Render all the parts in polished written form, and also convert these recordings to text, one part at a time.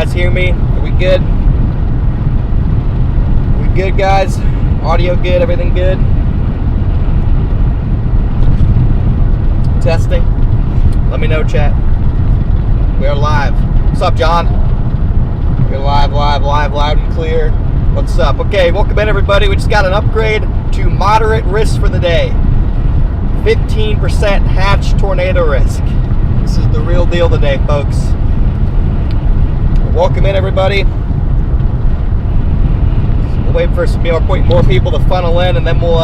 guys hear me? Are we good? We good, guys? Audio good? Everything good? Testing. Let me know, chat. We are live. What's up, John? We're live loud and clear. What's up? Okay, welcome in, everybody. We just got an upgrade to moderate risk for the day. 15% hatch tornado risk. This is the real deal today, folks. Welcome in, everybody. We'll wait for some more people to funnel in, and then we'll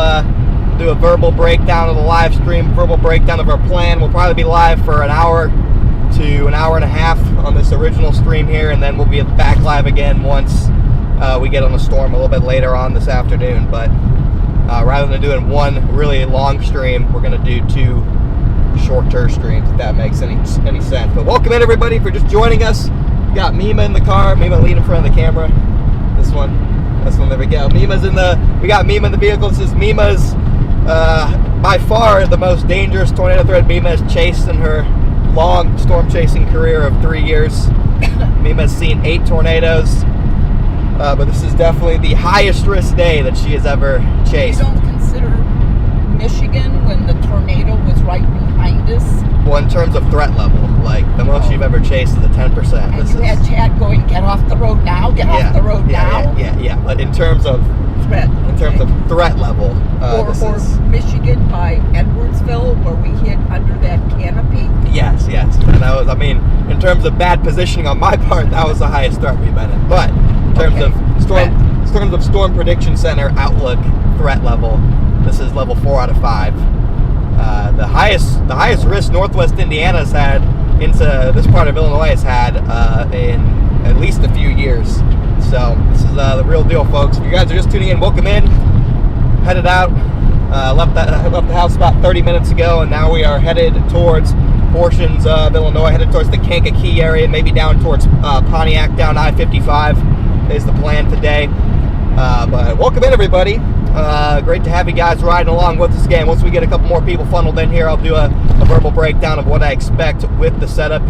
do a verbal breakdown of the live stream, verbal breakdown of our plan. We'll probably be live for an hour to an hour and a half on this original stream here, and then we'll be back live again once we get on the storm a little bit later on this afternoon. But rather than doing one really long stream, we're going to do two shorter streams, if that makes any sense. But welcome in, everybody, for just joining us. We got Mima in the car. Mima leaning in front of the camera. This one, there we go. We got Mima in the vehicle. This is Mima's, by far the most dangerous tornado threat Mima has chased in her long storm chasing career of 3 years. Mima has seen 8 tornadoes, but this is definitely the highest risk day that she has ever chased. You don't consider Michigan when the tornado was right behind us? Well, in terms of threat level, like the most you've ever chased is a 10%. And you had chat going, get off the road now, off the road now. Yeah. But in terms of threat, level, or Michigan by Edwardsville, where we hid under that canopy. Yes. And that was, in terms of bad positioning on my part, that was the highest threat we've been in. But in terms of Storm Prediction Center outlook threat level, this is level 4 out of 5. The highest risk Northwest Indiana's had into this part of Illinois has had in at least a few years. So this is the real deal, folks. If you guys are just tuning in, welcome in. Headed out. Left the house about 30 minutes ago, and now we are headed towards portions of Illinois, headed towards the Kankakee area, maybe down towards Pontiac, down I-55 is the plan today. But welcome in, everybody. Great to have you guys riding along with us again. Once we get a couple more people funneled in here, I'll do a verbal breakdown of what I expect with the setup.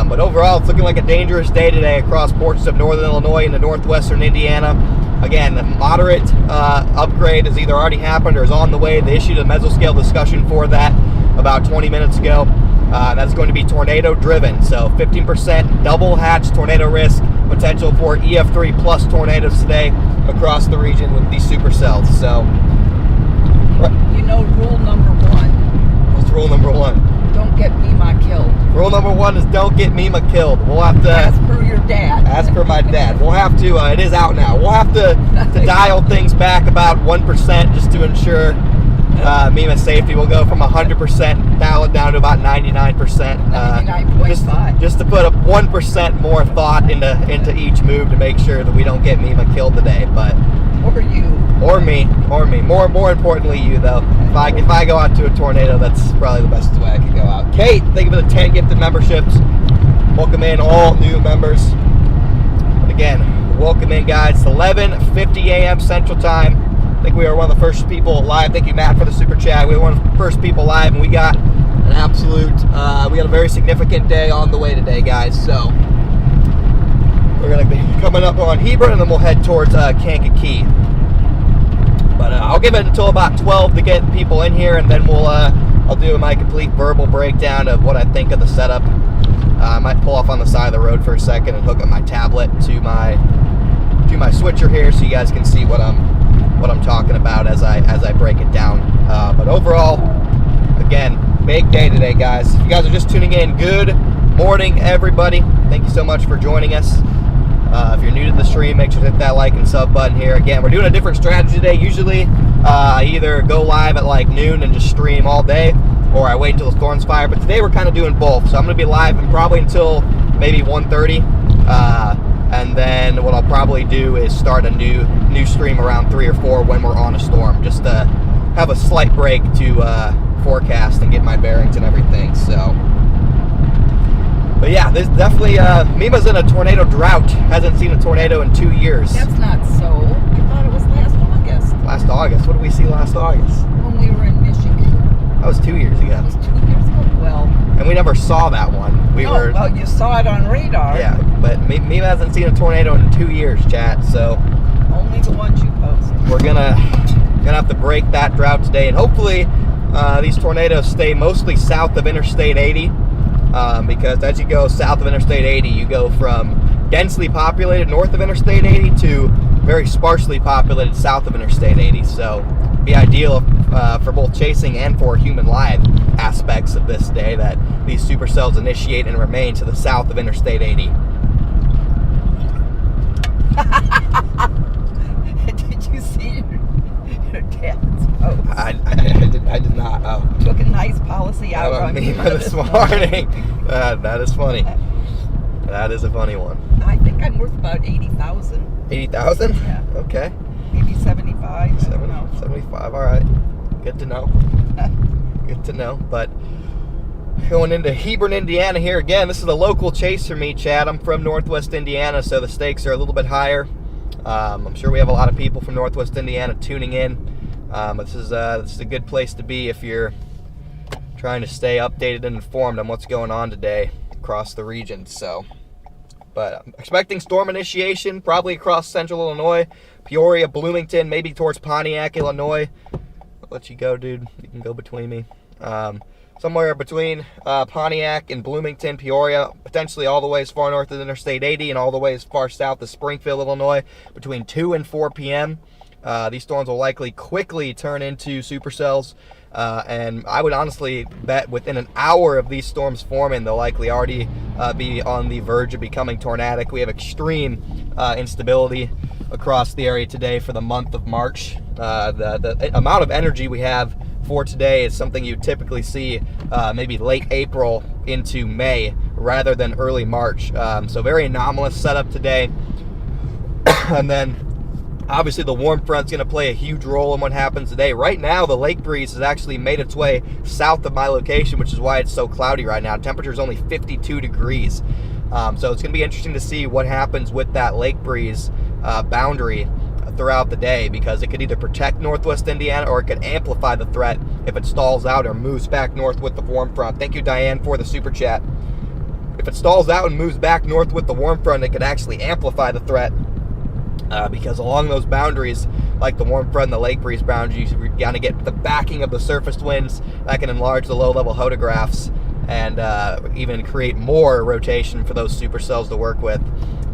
But overall, it's looking like a dangerous day today across portions of northern Illinois into northwestern Indiana. Again, the moderate upgrade has either already happened or is on the way. They issued a mesoscale discussion for that about 20 minutes ago. That's going to be tornado driven, so 15% double hatch tornado risk, potential for EF3 plus tornadoes today across the region with these supercells. So, you know, rule number 1. What's rule number 1? Don't get Mima killed. Rule number 1 is don't get Mima killed. We'll have to, as per your dad. As per my dad. We'll have to, it is out now. We'll have to dial things back about 1% just to ensure Mima's safety. We'll go from 100%, dial it down to about 99%. 99.5. Just to put a 1% more thought into each move to make sure that we don't get Mima killed today. But or you. Or me. More importantly, you though. If I go out to a tornado, that's probably the best way I could go out. Kate, thank you for the 10 gifted memberships. Welcome in all new members. And again, welcome in, guys. It's 11:50 a.m. Central Time. I think we are one of the first people live. Thank you, Matt, for the super chat. We were one of the first people live, and we got an absolute, we got a very significant day on the way today, guys. So we're going to be coming up on Hebron, and then we'll head towards Kankakee. But I'll give it until about 12 to get people in here, and then I'll do my complete verbal breakdown of what I think of the setup. I might pull off on the side of the road for a second and hook up my tablet to my switcher here, so you guys can see what I'm talking about as I break it down. But overall, again, big day today, guys. If you guys are just tuning in, good morning, everybody. Thank you so much for joining us. If you're new to the stream, make sure to hit that like and sub button here. Again, we're doing a different strategy today. Usually, I either go live at like noon and just stream all day, or I wait until the storm's fire. But today we're kind of doing both. So I'm going to be live and probably until maybe 1:30. And then what I'll probably do is start a new stream around 3 or 4 when we're on a storm, just to have a slight break to forecast and get my bearings and everything. So, but yeah, there's definitely Mima's in a tornado drought. Hasn't seen a tornado in 2 years. That's not so. I thought it was last August. Last August. What did we see last August? When we were in Michigan. That was 2 years ago. That was 2 years ago. Well. And we never saw that one. Well, you saw it on radar. Yeah, but Mima hasn't seen a tornado in 2 years, chat. So Only the ones you post. we're gonna have to break that drought today, and hopefully these tornadoes stay mostly south of Interstate 80, because as you go south of Interstate 80, you go from densely populated north of Interstate 80 to very sparsely populated south of Interstate 80. So it'd be ideal for both chasing and for human life aspects of this day that these supercells initiate and remain to the south of Interstate 80. Did you see your dad's post? I did not. Oh. Took a nice policy out on me this morning. That is funny. That is a funny one. I think I'm worth about 80,000. 80,000? Yeah. Okay. Maybe 75. 70, I don't know. 75. All right. Good to know. Good to know. But going into Hebron, Indiana here again. This is a local chase for me, Chad. I'm from Northwest Indiana, so the stakes are a little bit higher. I'm sure we have a lot of people from Northwest Indiana tuning in. This is a good place to be if you're trying to stay updated and informed on what's going on today across the region. So, but I'm expecting storm initiation probably across central Illinois, Peoria, Bloomington, maybe towards Pontiac, Illinois. I'll let you go, dude. You can go between me. Somewhere between Pontiac and Bloomington, Peoria, potentially all the way as far north as Interstate 80 and all the way as far south as Springfield, Illinois, between 2 and 4 p.m. These storms will likely quickly turn into supercells, and I would honestly bet within an hour of these storms forming, they'll likely already be on the verge of becoming tornadic. We have extreme instability across the area today for the month of March. The amount of energy we have for today is something you typically see maybe late April into May rather than early March. So very anomalous setup today. And then obviously the warm front's going to play a huge role in what happens today. Right now the lake breeze has actually made its way south of my location, which is why it's so cloudy right now. Temperature is only 52 degrees. So it's going to be interesting to see what happens with that lake breeze boundary throughout the day, because it could either protect Northwest Indiana or it could amplify the threat if it stalls out or moves back north with the warm front. Thank you, Diane, for the super chat. If it stalls out and moves back north with the warm front, it could actually amplify the threat, because along those boundaries, like the warm front and the lake breeze boundaries, you're going to get the backing of the surface winds that can enlarge the low-level hodographs and even create more rotation for those supercells to work with.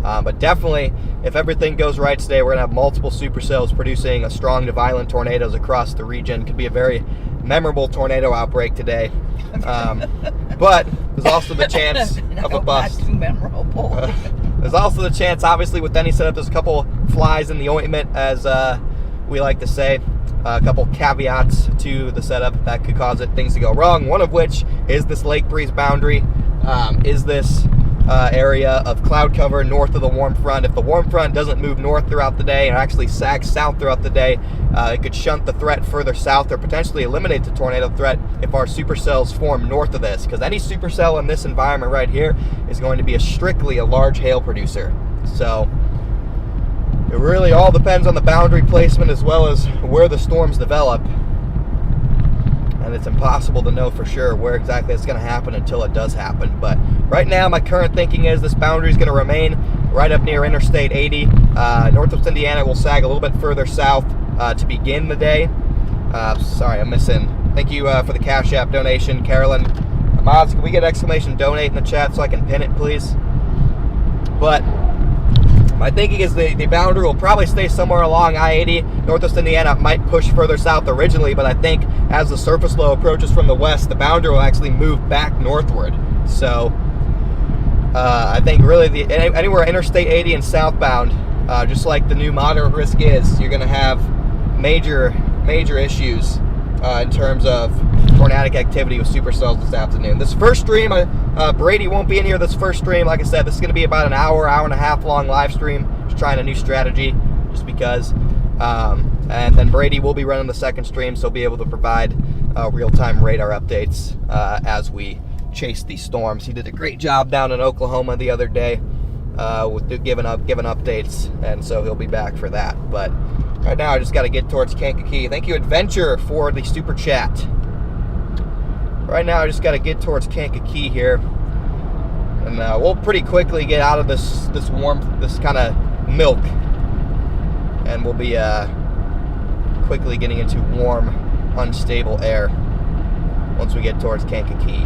But definitely, if everything goes right today, we're going to have multiple supercells producing a strong to violent tornadoes across the region. Could be a very memorable tornado outbreak today. But there's also the chance of a bust. Not too memorable. There's also the chance, obviously, with any setup, there's a couple flies in the ointment, as we like to say. A couple caveats to the setup that could cause things to go wrong. One of which is this lake breeze boundary. Is this area of cloud cover north of the warm front? If the warm front doesn't move north throughout the day and actually sags south throughout the day, it could shunt the threat further south or potentially eliminate the tornado threat if our supercells form north of this, because any supercell in this environment right here is going to be strictly a large hail producer. So it really all depends on the boundary placement as well as where the storms develop. And it's impossible to know for sure where exactly it's going to happen until it does happen. But right now, my current thinking is this boundary is going to remain right up near Interstate 80. Northwest Indiana will sag a little bit further south to begin the day. Sorry, I'm missing. Thank you for the Cash App donation, Carolyn. Mods, can we get exclamation donate in the chat so I can pin it, please? But my thinking is the boundary will probably stay somewhere along I-80. Northwest Indiana might push further south originally, but I think as the surface low approaches from the west, the boundary will actually move back northward. So I think really anywhere Interstate 80 and southbound, just like the new moderate risk is, you're going to have major issues in terms of tornadic activity with supercells this afternoon. This first stream, Brady won't be in here this first stream. Like I said, this is going to be about an hour and a half long live stream. Just trying a new strategy just because. And then Brady will be running the second stream, so he'll be able to provide real-time radar updates as we chase these storms. He did a great job down in Oklahoma the other day with giving updates, and so he'll be back for that. But right now, I just got to get towards Kankakee. Thank you, Adventure, for the super chat. Right now, I just got to get towards Kankakee here. And And we'll pretty quickly get out of this kind of milk, and we'll be quickly getting into warm, unstable air once we get towards Kankakee.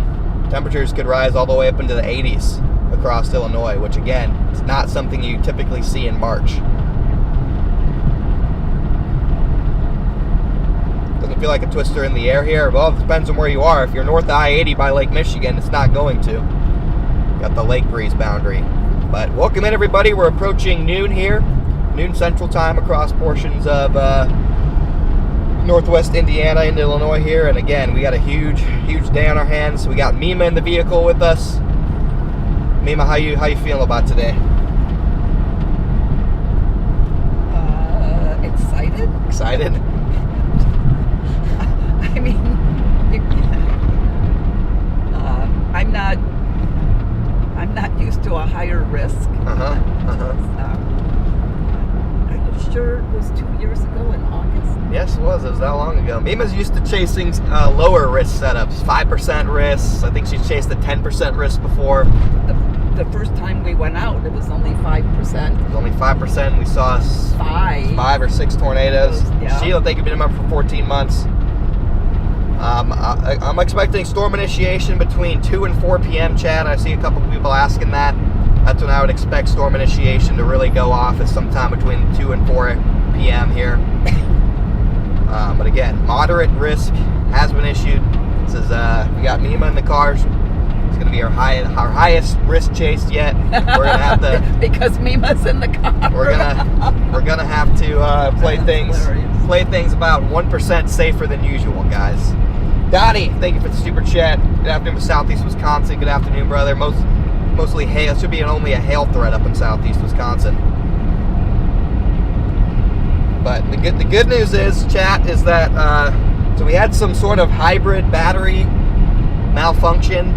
Temperatures could rise all the way up into the 80s across Illinois, which again, is not something you typically see in March. Doesn't feel like a twister in the air here. Well, it depends on where you are. If you're north of I-80 by Lake Michigan, it's not going to. Got the lake breeze boundary. But welcome in, everybody. We're approaching noon here, noon Central Time across portions of northwest Indiana into Illinois here. And again, we got a huge day on our hands. We got Mima in the vehicle with us. Mima, how you feeling about today? Excited. Excited? I mean, I'm not used to a higher risk. I'm sure it was 2 years ago in August. Yes, it was. It was that long ago. Mima's used to chasing lower risk setups, 5% risks. I think she's chased a 10% risk before. The first time we went out, it was only 5%. It was only 5%. We saw 5 or 6 tornadoes. Yeah. Sheila, thank you for being a member for 14 months. I'm expecting storm initiation between 2 and 4 p.m., Chad. I see a couple of people asking that. That's when I would expect storm initiation to really go off, is sometime between 2 and 4 p.m. here. But again, moderate risk has been issued. This is we got Mima in the cars. It's going to be our highest risk chase yet. We're going to have to because Mima's in the car. We're gonna have to play things about 1% safer than usual, guys. Donnie, thank you for the super chat. Good afternoon, Southeast Wisconsin. Good afternoon, brother. Mostly hail. It should be only a hail threat up in Southeast Wisconsin. But the good news is, chat, is that so we had some sort of hybrid battery malfunction,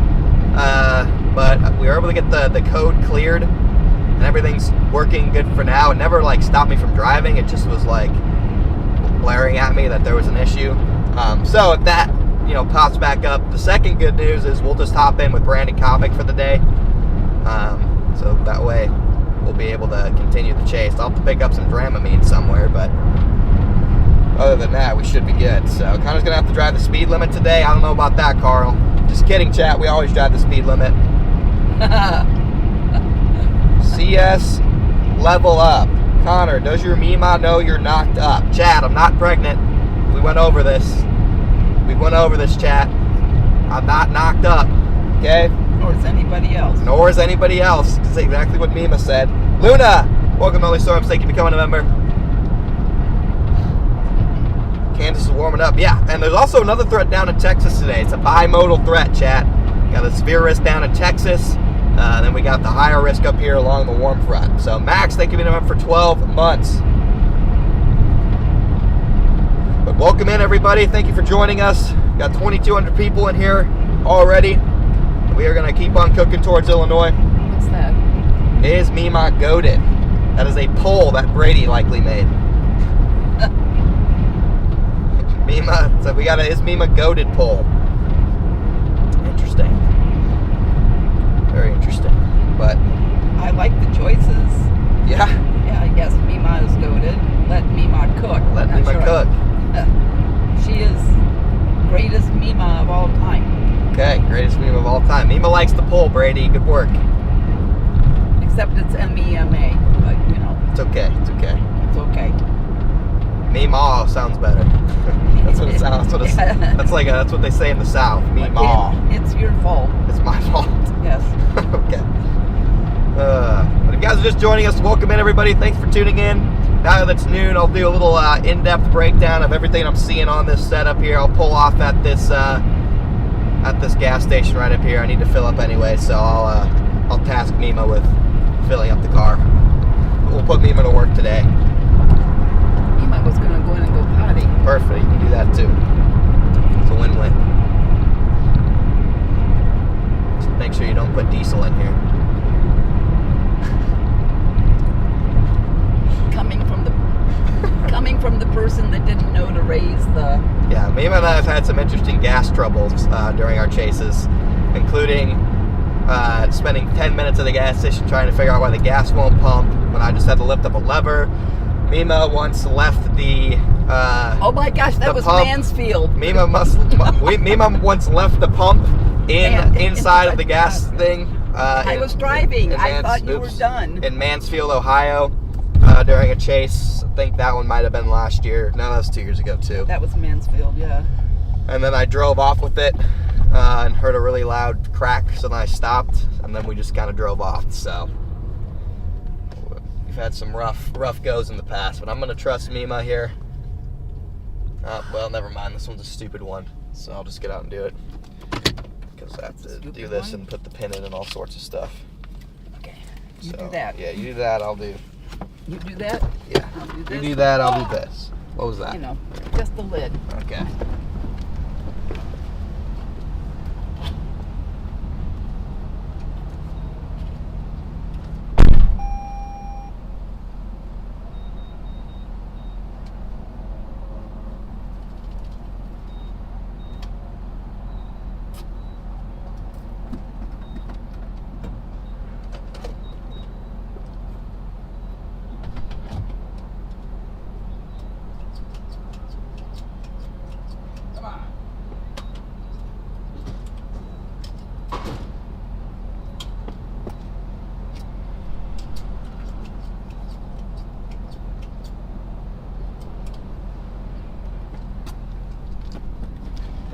but we were able to get the code cleared, and everything's working good for now. It never stopped me from driving. It just was blaring at me that there was an issue. So if that pops back up, the second good news is we'll just hop in with Brandon Kovic for the day. So that way we'll be able to continue the chase. I'll have to pick up some Dramamine somewhere, but other than that, we should be good. So Connor's gonna have to drive the speed limit today. I don't know about that, Carl. Just kidding, chat. We always drive the speed limit. CS level up. Connor, does your Mima know you're knocked up? Chad, I'm not pregnant. We went over this. We went over this, chat. I'm not knocked up. Okay? Nor is anybody else. Nor is anybody else. That's exactly what Mima said. Luna, welcome to Only Storms. Thank you for becoming a member. Kansas is warming up. Yeah, and there's also another threat down in Texas today. It's a bimodal threat, chat. Got a severe risk down in Texas. Then we got the higher risk up here along the warm front. So Max, thank you for being a member for 12 months. But welcome in, everybody. Thank you for joining us. Got 2,200 people in here already. We are going to keep on cooking towards Illinois. What's that? Is Mima goated? That is a poll that Brady likely made. Mima, so we got a is Mima goated poll. Interesting. Very interesting. But I like the choices. yeah. Yeah, I guess Mima is goated. Let Mima cook. Let Mima cook. She is greatest Mima of all time. Okay, greatest Mima of all time. Mima likes the poll, Brady. Good work. Except it's MEMA, but It's okay. It's okay. it's okay. Meemaw sounds better. That's what it sounds. That's what they say in the South. Meemaw. It's your fault. It's my fault. Yes. Okay. But if you guys are just joining us, welcome in, everybody. Thanks for tuning in. Now that it's noon, I'll do a little in-depth breakdown of everything I'm seeing on this setup here. I'll pull off at this gas station right up here. I need to fill up anyway, so I'll task Mima with filling up the car. We'll put Mima to work today. Mima was going to go in and go potty. Perfect. You can do that too. It's a win-win. Just make sure you don't put diesel in here. Coming from the person that didn't know to raise the... Yeah, Mima and I have had some interesting gas troubles during our chases, including spending 10 minutes at the gas station trying to figure out why the gas won't pump when I just had to lift up a lever. Mima once left the oh my gosh, that was pump. Mansfield. Mima once left the pump inside of the gas thing. I was driving. I thought you were done. In Mansfield, Ohio, during a chase. I think that one might have been last year. No, that was 2 years ago too. That was Mansfield, yeah. And then I drove off with it and heard a really loud crack, so then I stopped, and then we just kind of drove off. So we've had some rough goes in the past, but I'm going to trust Mima here. Well, never mind. This one's a stupid one, so I'll just get out and do it. Because I have to do this and put the pin in and all sorts of stuff. Okay. You do that. Yeah, you do that, I'll do. You do that? Yeah. I'll do this. You do that, I'll do this. What was that? You know, just the lid. Okay.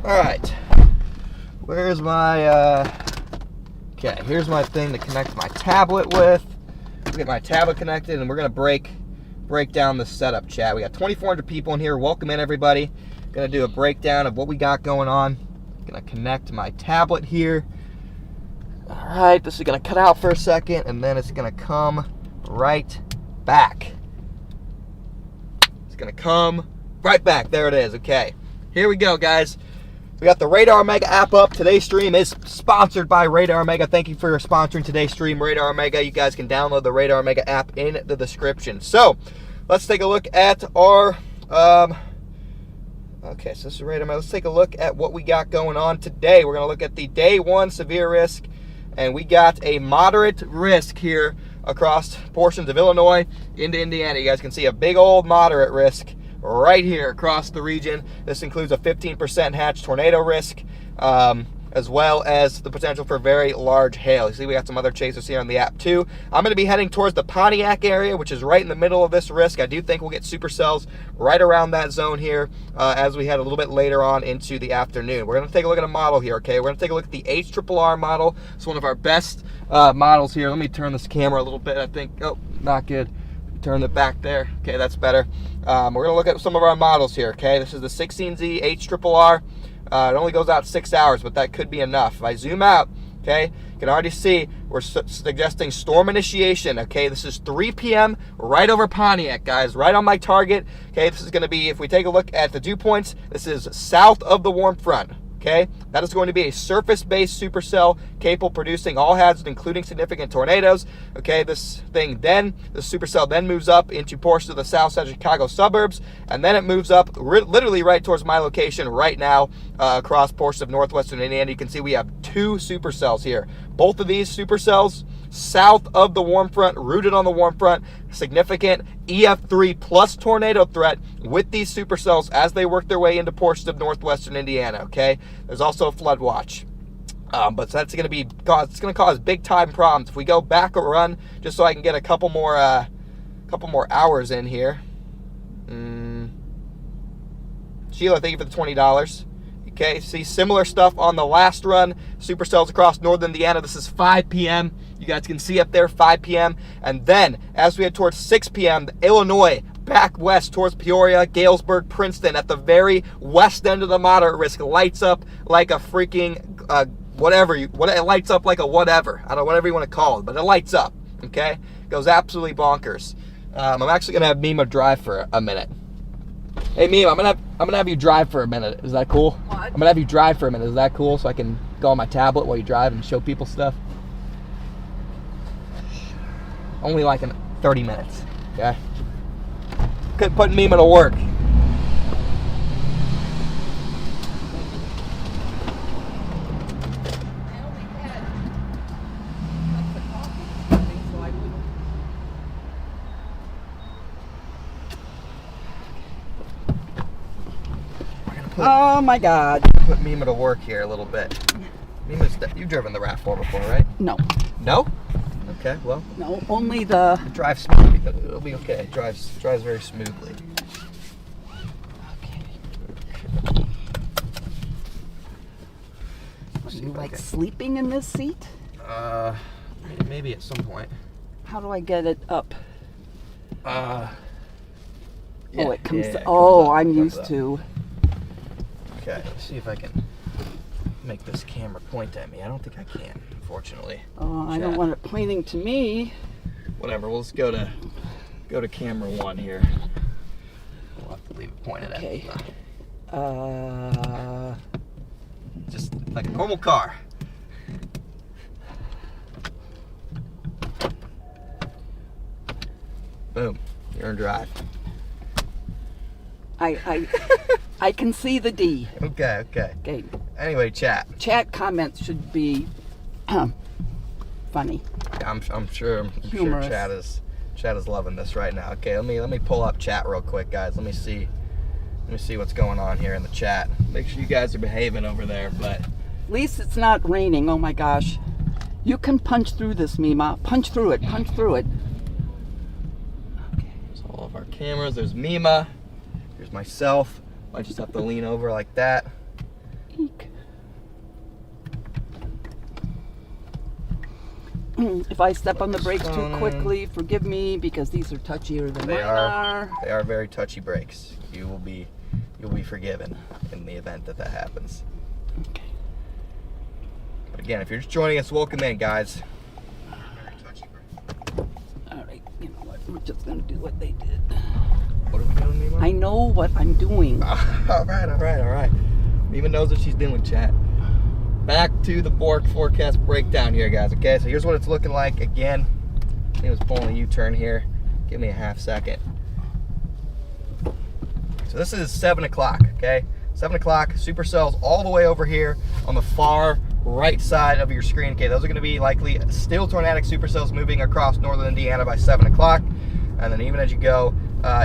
All right, where's my, okay, here's my thing to connect my tablet with. We'll get my tablet connected, and we're gonna break down the setup, chat. We got 2,400 people in here. Welcome in, everybody. Gonna do a breakdown of what we got going on. Gonna connect my tablet here. All right, this is gonna cut out for a second, and then it's gonna come right back. It's gonna come right back. There it is. Okay, here we go, guys. We got the Radar Mega app up. Today's stream is sponsored by Radar Mega. Thank you for sponsoring today's stream, Radar Mega. You guys can download the Radar Mega app in the description. So, let's take a look at our, okay, so this is Radar Mega. Let's take a look at what we got going on today. We're going to look at the day one severe risk, and we got a moderate risk here across portions of Illinois into Indiana. You guys can see a big old moderate risk right here across the region. This includes a 15% hatch tornado risk, as well as the potential for very large hail. You see we got some other chasers here on the app too. I'm going to be heading towards the Pontiac area, which is right in the middle of this risk. I do think we'll get supercells right around that zone here as we head a little bit later on into the afternoon. We're going to take a look at a model here, okay? We're going to take a look at the HRRR model. It's one of our best models here. Let me turn this camera a little bit, I think. Oh, not good. Turn it back there. Okay, that's better. We're going to look at some of our models here, okay? This is the 16Z HRRR. It only goes out 6 hours, but that could be enough. If I zoom out, okay, you can already see we're suggesting storm initiation, okay? This is 3 p.m. right over Pontiac, guys, right on my target. Okay, this is going to be, if we take a look at the dew points, this is south of the warm front. Okay, that is going to be a surface-based supercell capable of producing all hazards, including significant tornadoes. Okay, this supercell then moves up into portions of the south side of Chicago suburbs, and then it moves up literally right towards my location right now across portions of northwestern Indiana. You can see we have 2 supercells here. Both of these supercells south of the warm front, rooted on the warm front, significant EF3 plus tornado threat with these supercells as they work their way into portions of northwestern Indiana, okay? There's also a flood watch. But that's going to cause big time problems. If we go back a run, just so I can get a couple more hours in here. Sheila, thank you for the $20. Okay, see similar stuff on the last run. Supercells across northern Indiana. This is 5 p.m. You guys can see up there, 5 p.m. And then, as we head towards 6 p.m., Illinois, back west towards Peoria, Galesburg, Princeton, at the very west end of the moderate risk, lights up like a freaking, it lights up like a whatever. I don't know, whatever you want to call it, but it lights up, okay? It goes absolutely bonkers. I'm actually going to have Mima drive for a minute. Hey, Mima, I'm gonna have you drive for a minute. Is that cool? What? I'm gonna have you drive for a minute. Is that cool? So I can go on my tablet while you drive and show people stuff. Only like 30 minutes. Okay. Couldn't put Mima to work. Oh my God. put Mima to work here a little bit. You've driven the RAV4 before, right? No. No? Okay, well. No, only the. Drive smoothly. It'll be okay. It drives very smoothly. Okay. Do you like sleeping in this seat? Maybe at some point. How do I get it up? Yeah, oh, it comes. yeah, it oh, comes up, I'm comes used up. to. Okay, let's see if I can make this camera point at me. I don't think I can, unfortunately. Oh, I don't want it pointing to me. Whatever. We'll just go to camera 1 here. We'll have to leave it pointed at me. Just like a normal car. Boom. You're in drive. I can see the D. Okay. Okay. Anyway, chat. Chat comments should be funny. I'm sure Humorous. chat is loving this right now. Okay, let me pull up chat real quick, guys. Let me see what's going on here in the chat. Make sure you guys are behaving over there, but At least it's not raining. Oh my gosh. You can punch through this, Mima. Punch through it. Punch through it. Okay. there's all of our cameras. There's Mima. Here's myself. I just have to lean over like that. Eek. If I step on the brakes too quickly, forgive me because these are touchier than mine are. They are very touchy brakes. You'll be forgiven in the event that happens. Okay. But again, if you're just joining us, welcome in, guys. Very touchy brake. All right. You know what? We're just gonna do what they did. What are we doing, Mima? I know what I'm doing. All right. Mima knows what she's doing, chat. Back to the Bork forecast breakdown here, guys. Okay, so here's what it's looking like. Again, he was pulling a U-turn here. Give me a half second. So this is 7 o'clock, okay? 7 o'clock, supercells all the way over here on the far right side of your screen. Okay, those are going to be likely still tornadic supercells moving across northern Indiana by 7 o'clock. And then even as you go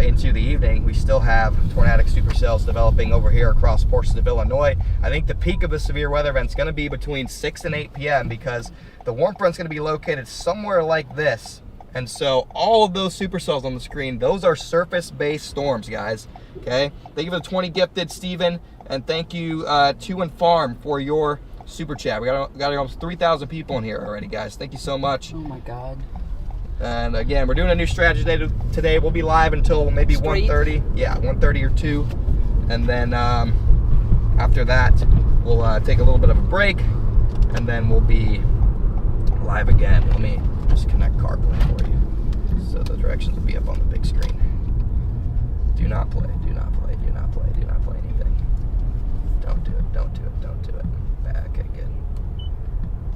into the evening, we still have tornadic supercells developing over here across portions of Illinois. I think the peak of the severe weather event is going to be between 6 and 8 p.m. because the warm front's going to be located somewhere like this. And so all of those supercells on the screen, those are surface-based storms, guys. Okay? Thank you for the 20 gifted, Steven. And thank you to and Farm for your super chat. We got almost 3,000 people in here already, guys. Thank you so much. Oh my God. And again, we're doing a new strategy today. We'll be live until maybe 1:30. Yeah, 1:30 or 2. And then after that, we'll take a little bit of a break. And then we'll be live again. Let me just connect CarPlay for you. So the directions will be up on the big screen. Do not play, do not play, do not play, do not play anything. Don't do it, don't do it, don't do it. Okay, good.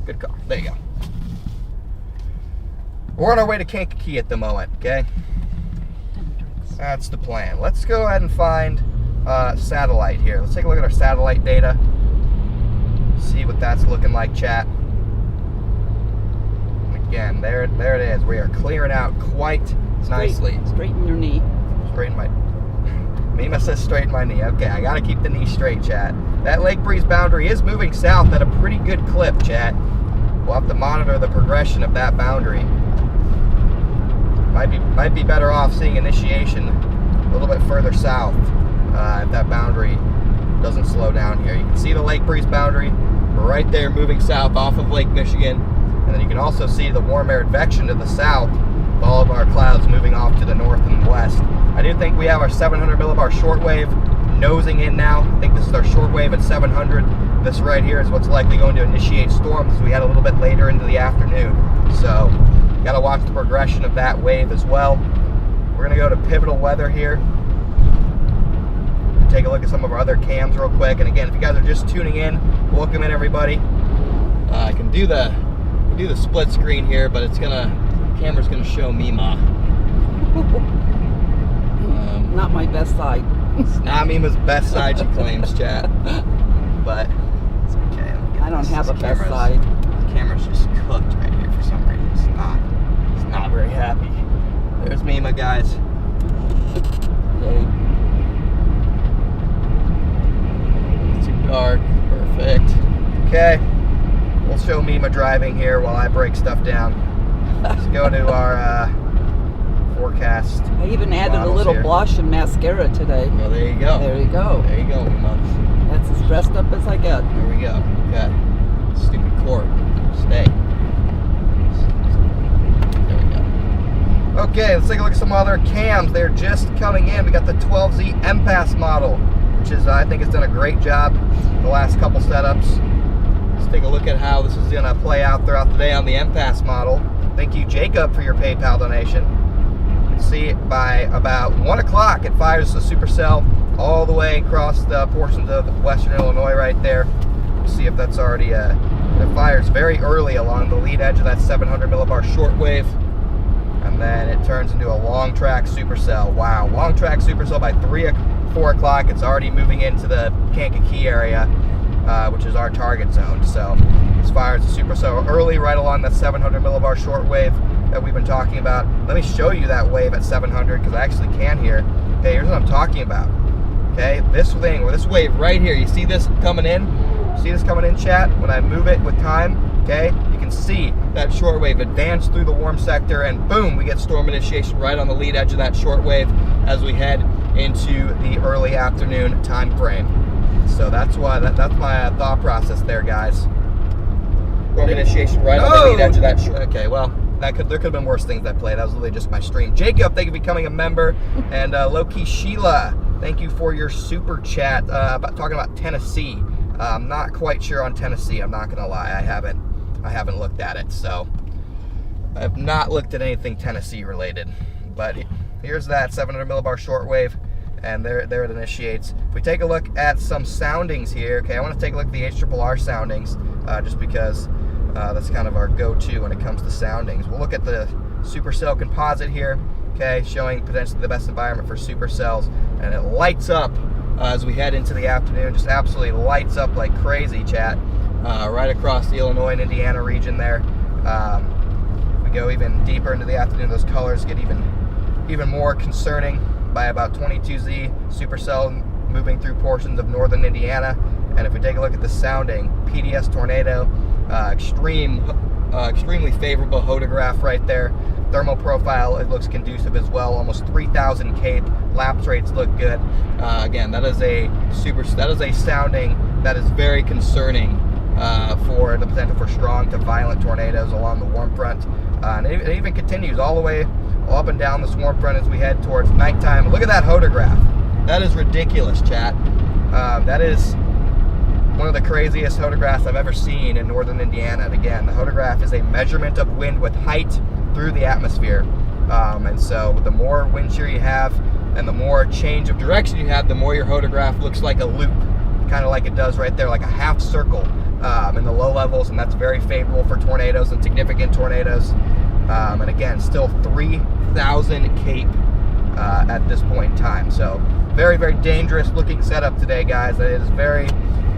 Good call. There you go. We're on our way to Kankakee at the moment, okay? That's the plan. Let's go ahead and find satellite here. Let's take a look at our satellite data. See what that's looking like, chat. Again, there it is. We are clearing out quite nicely. Straighten your knee. Straighten my... Mima says straighten my knee. Okay, I gotta keep the knee straight, chat. That lake breeze boundary is moving south at a pretty good clip, chat. We'll have to monitor the progression of that boundary. Might be better off seeing initiation a little bit further south if that boundary doesn't slow down here. You can see the lake breeze boundary right there moving south off of Lake Michigan. And then you can also see the warm air advection to the south with all of our clouds moving off to the north and west. I do think we have our 700 millibar shortwave nosing in now. I think this is our shortwave at 700. This right here is what's likely going to initiate storms as we had a little bit later into the afternoon. So got to watch the progression of that wave as well. We're going to go to pivotal weather here. Take a look at some of our other cams real quick. And again, if you guys are just tuning in, welcome in everybody. I can do the split screen here, but camera's gonna show Mima. Not my best side. It's not Mima's best side, she claims, chat. But it's okay. I don't have a best side. The camera's just cooked right here for some reason. It's not very happy. There's Mima, guys. Yay. Okay, we'll show Mima driving here while I break stuff down. Let's go to our forecast. I even added a little blush and mascara today. Well, there you go. There you go. There you go, Mima. That's as dressed up as I get. There we go. Okay. Stupid cord. Stay. There we go. Okay, let's take a look at some other cams. They're just coming in. We got the 12Z MPass model, which is, I think, has done a great job the last couple setups. Let's take a look at how this is going to play out throughout the day on the MPass model. Thank you, Jacob, for your PayPal donation. You can see by about 1 o'clock, it fires a supercell all the way across the portions of western Illinois right there. We'll see if that's already, it fires very early along the lead edge of that 700 millibar shortwave. And then it turns into a long track supercell. Wow, long track supercell by 4 o'clock. It's already moving into the Kankakee area, which is our target zone. So this fires a supercell early right along that 700 millibar shortwave that we've been talking about. Let me show you that wave at 700 because I actually can here. Okay, here's what I'm talking about. Okay, this thing, or this wave right here, you see this coming in? See this coming in, chat? When I move it with time, okay, you can see that shortwave advance through the warm sector, and boom, we get storm initiation right on the lead edge of that shortwave as we head into the early afternoon time frame. So that's why that's my thought process there, guys. Storm initiation right on the lead edge of that short. Okay, well, there could have been worse things that played. That was literally just my stream. Jacob, thank you for becoming a member, and Loki Sheila, thank you for your super chat about talking about Tennessee. I'm not quite sure on Tennessee. I'm not gonna lie. I haven't looked at it, so I have not looked at anything Tennessee related. But here's that 700 millibar shortwave, and there it initiates. If we take a look at some soundings here, okay, I want to take a look at the HRRR soundings, just because that's kind of our go-to when it comes to soundings. We'll look at the supercell composite here, okay, showing potentially the best environment for supercells, and it lights up as we head into the afternoon. Just absolutely lights up like crazy, chat, right across the Illinois and Indiana region there. If we go even deeper into the afternoon, those colors get even more concerning by about 22Z supercell moving through portions of northern Indiana. And if we take a look at the sounding, PDS tornado, extremely favorable hodograph right there. Thermal profile, it looks conducive as well. Almost 3,000 cape. Lapse rates look good. Again, that is a sounding that is very concerning for the potential for strong to violent tornadoes along the warm front. And it even continues all the way up and down this warm front as we head towards nighttime. Look at that hodograph. That is ridiculous, chat. That is one of the craziest hodographs I've ever seen in northern Indiana. And again, the hodograph is a measurement of wind with height through the atmosphere. And so the more wind shear you have and the more change of direction you have, the more your hodograph looks like a loop, kind of like it does right there, like a half circle in the low levels. And that's very favorable for tornadoes and significant tornadoes. And again, still 3,000 cape at this point in time. So very, very dangerous looking setup today, guys. It is very,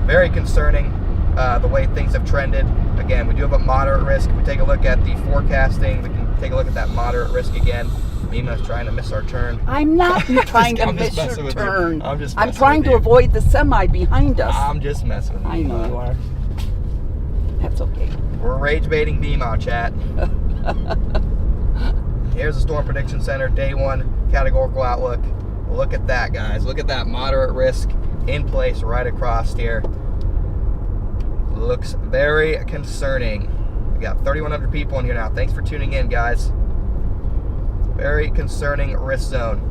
very concerning the way things have trended. Again, we do have a moderate risk. If we take a look at the forecasting, we can take a look at that moderate risk again. Mima's trying to miss our turn. I'm not trying to miss your turn. I'm trying to avoid the semi behind us. I'm just messing with you. I know you are. That's okay. We're rage baiting Mima, chat. Here's the Storm Prediction Center, day 1 categorical outlook. Look at that, guys. Look at that moderate risk in place right across here. Looks very concerning. We got 3,100 people in here now. Thanks for tuning in, guys. Very concerning risk zone.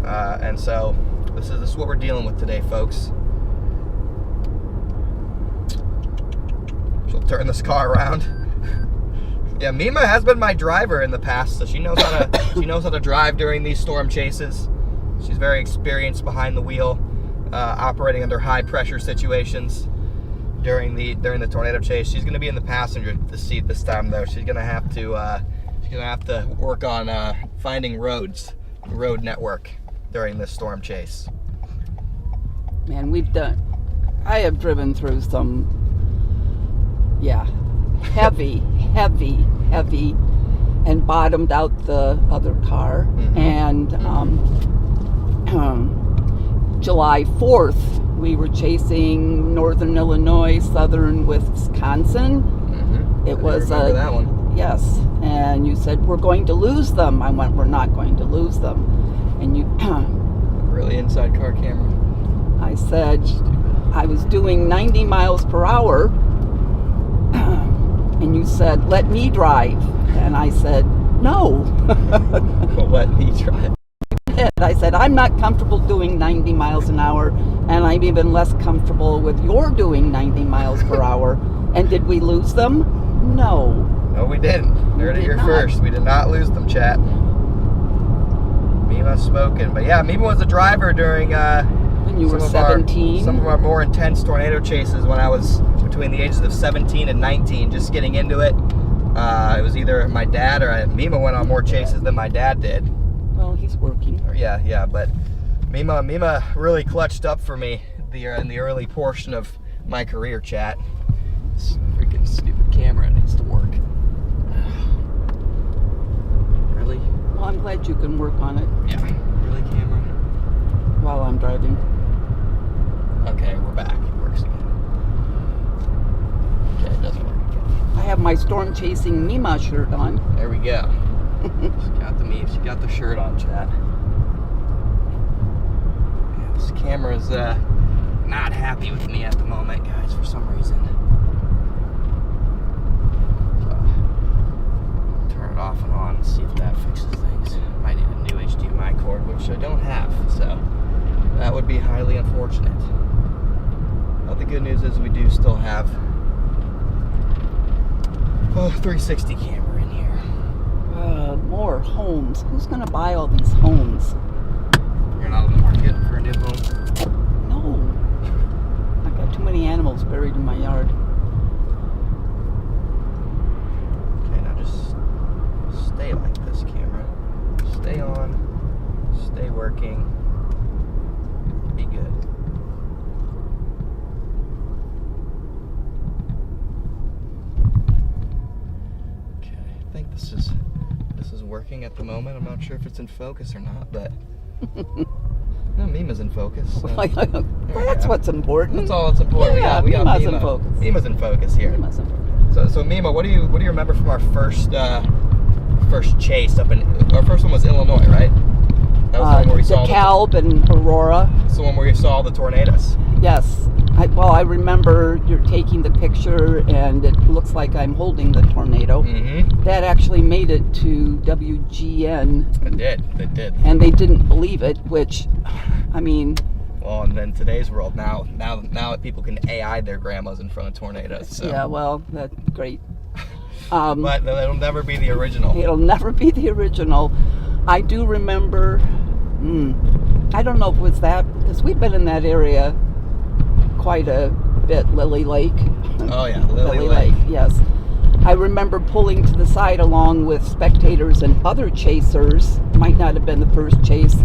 And so this is what we're dealing with today, folks. She'll turn this car around. Yeah, Mima has been my driver in the past, so she knows how to drive during these storm chases. She's very experienced behind the wheel, operating under high pressure situations during the tornado chase. She's going to be in the passenger seat this time, though. She's going to have to work on finding road network during this storm chase. Man, I have driven through some, heavy, and bottomed out the other car. Mm-hmm. And July 4th, We were chasing northern Illinois, southern Wisconsin. Mm-hmm. It was remember that one. Yes, and you said we're going to lose them. I went, we're not going to lose them, and you. Really inside car camera. I said I was doing 90 miles per hour, and you said let me drive, and I said no. Let me drive. I said, I'm not comfortable doing 90 miles an hour, and I'm even less comfortable with your doing 90 miles per hour. And did we lose them? No. No, we didn't. Heard it here first. We did not lose them, chat. Mima's spoken. But yeah, Mima was a driver during when you were 17. Some of our more intense tornado chases when I was between the ages of 17 and 19, just getting into it. It was either my dad or Mima went on more chases than my dad did. Well, he's working. Yeah, but Mima really clutched up for me in the early portion of my career, chat. This freaking stupid camera needs to work. Really? Well, I'm glad you can work on it. Yeah. Really, camera? While I'm driving. Okay, we're back. It works again. Okay, it doesn't work again. I have my storm chasing Mima shirt on. There we go. She got the shirt on, chat. Yeah, this camera's not happy with me at the moment, guys, for some reason. So, turn it off and on and see if that fixes things. Might need a new HDMI cord, which I don't have, so that would be highly unfortunate. But the good news is we do still have a 360 camera in here. More homes. Who's going to buy all these homes? You're not on the market for a new home? No. I've got too many animals buried in my yard. Okay, now just stay like this, camera. Stay on. Stay working. Be good. Okay, I think this is working at the moment. I'm not sure if it's in focus or not, but no, Mima's in focus. So. Well, that's what's important. That's all that's important. Yeah, we got Mima's Mima. in focus. Mima's in focus here. Mima's in focus. So Mima, what do you remember from our first chase up in our first one was Illinois, right? That was the one where we saw DeKalb and Aurora. It's the one where you saw the tornadoes. Yes. I remember you're taking the picture, and it looks like I'm holding the tornado. Mm-hmm. That actually made it to WGN. It did. And they didn't believe it, which, I mean... Well, and then today's world, now people can AI their grandmas in front of tornadoes. So. Yeah, well, that's great. But it'll never be the original. It'll never be the original. I do remember, I don't know if it was that, because we've been in that area quite a bit, Lily Lake. Oh yeah, Lily Lake. Yes. I remember pulling to the side along with spectators and other chasers. Might not have been the first chase.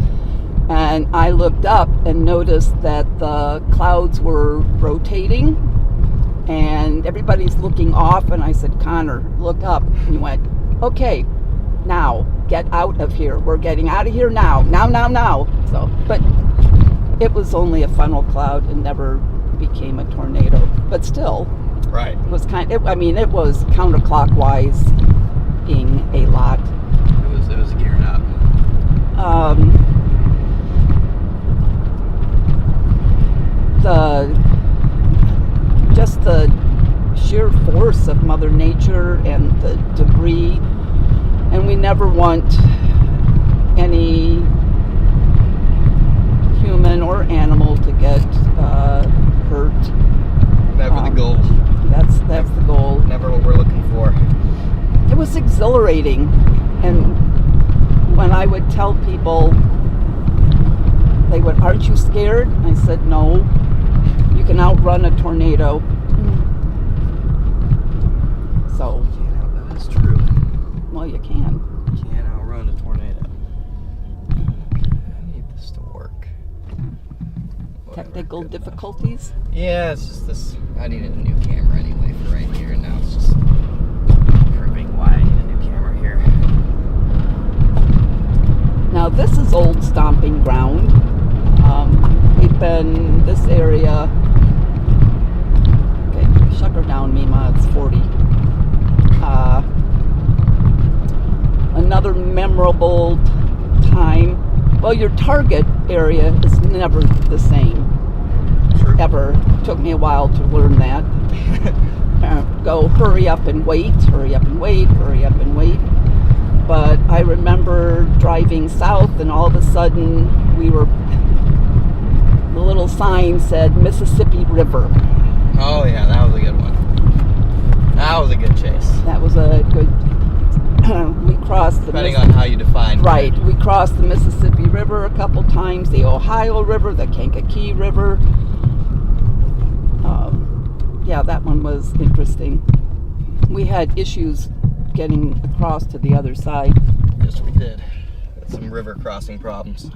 And I looked up and noticed that the clouds were rotating and everybody's looking off, and I said, Connor, look up. And he went, okay, now get out of here. We're getting out of here now. Now. So, but it was only a funnel cloud and never became a tornado. But still, right. It was it was counterclockwise being a lot. It was gearing up. The sheer force of Mother Nature and the debris, and we never want any human or animal to get hurt. Never the goal. That's the goal. Never what we're looking for. It was exhilarating, and when I would tell people, they would, aren't you scared? I said, no, you can outrun a tornado. So, that is true. Well, you can. You can't outrun a tornado. I need this to work. Technical difficulties? Yeah, it's just this. I needed a new camera anyway for right here, and now it's just proving why I need a new camera here. Now, this is old stomping ground. We in this area. Okay, shut her down, Mima. It's 40. Another memorable time. Well, your target area is never the same. True. Ever. Took me a while to learn that. Go hurry up and wait, hurry up and wait, hurry up and wait. But I remember driving south, and all of a sudden the little sign said Mississippi River. Oh yeah, that was a good one. That was a good chase. That was a good. We crossed the Depending on how you define. Right, we crossed the Mississippi River a couple times, the Ohio River, the Kankakee River. Yeah, that one was interesting. We had issues getting across to the other side. Yes, we did. Had some river crossing problems.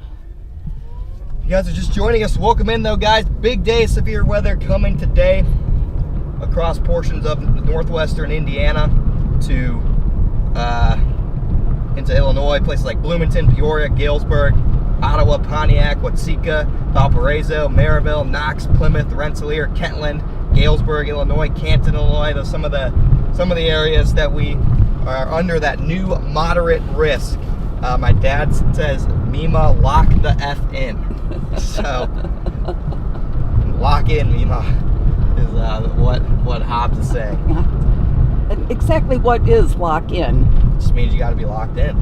You guys are just joining us. Welcome in, though, guys. Big day, severe weather coming today across portions of northwestern Indiana to into Illinois, places like Bloomington, Peoria, Galesburg, Ottawa, Pontiac, Watseka, Valparaiso, Maryville, Knox, Plymouth, Rensselaer, Kentland, Galesburg, Illinois, Canton, Illinois. Those some of the areas that we are under that new moderate risk. My dad says, Mima, lock the F in. So, lock in, Mima, is what Hobbs is saying. Exactly what is lock in? It just means you got to be locked in.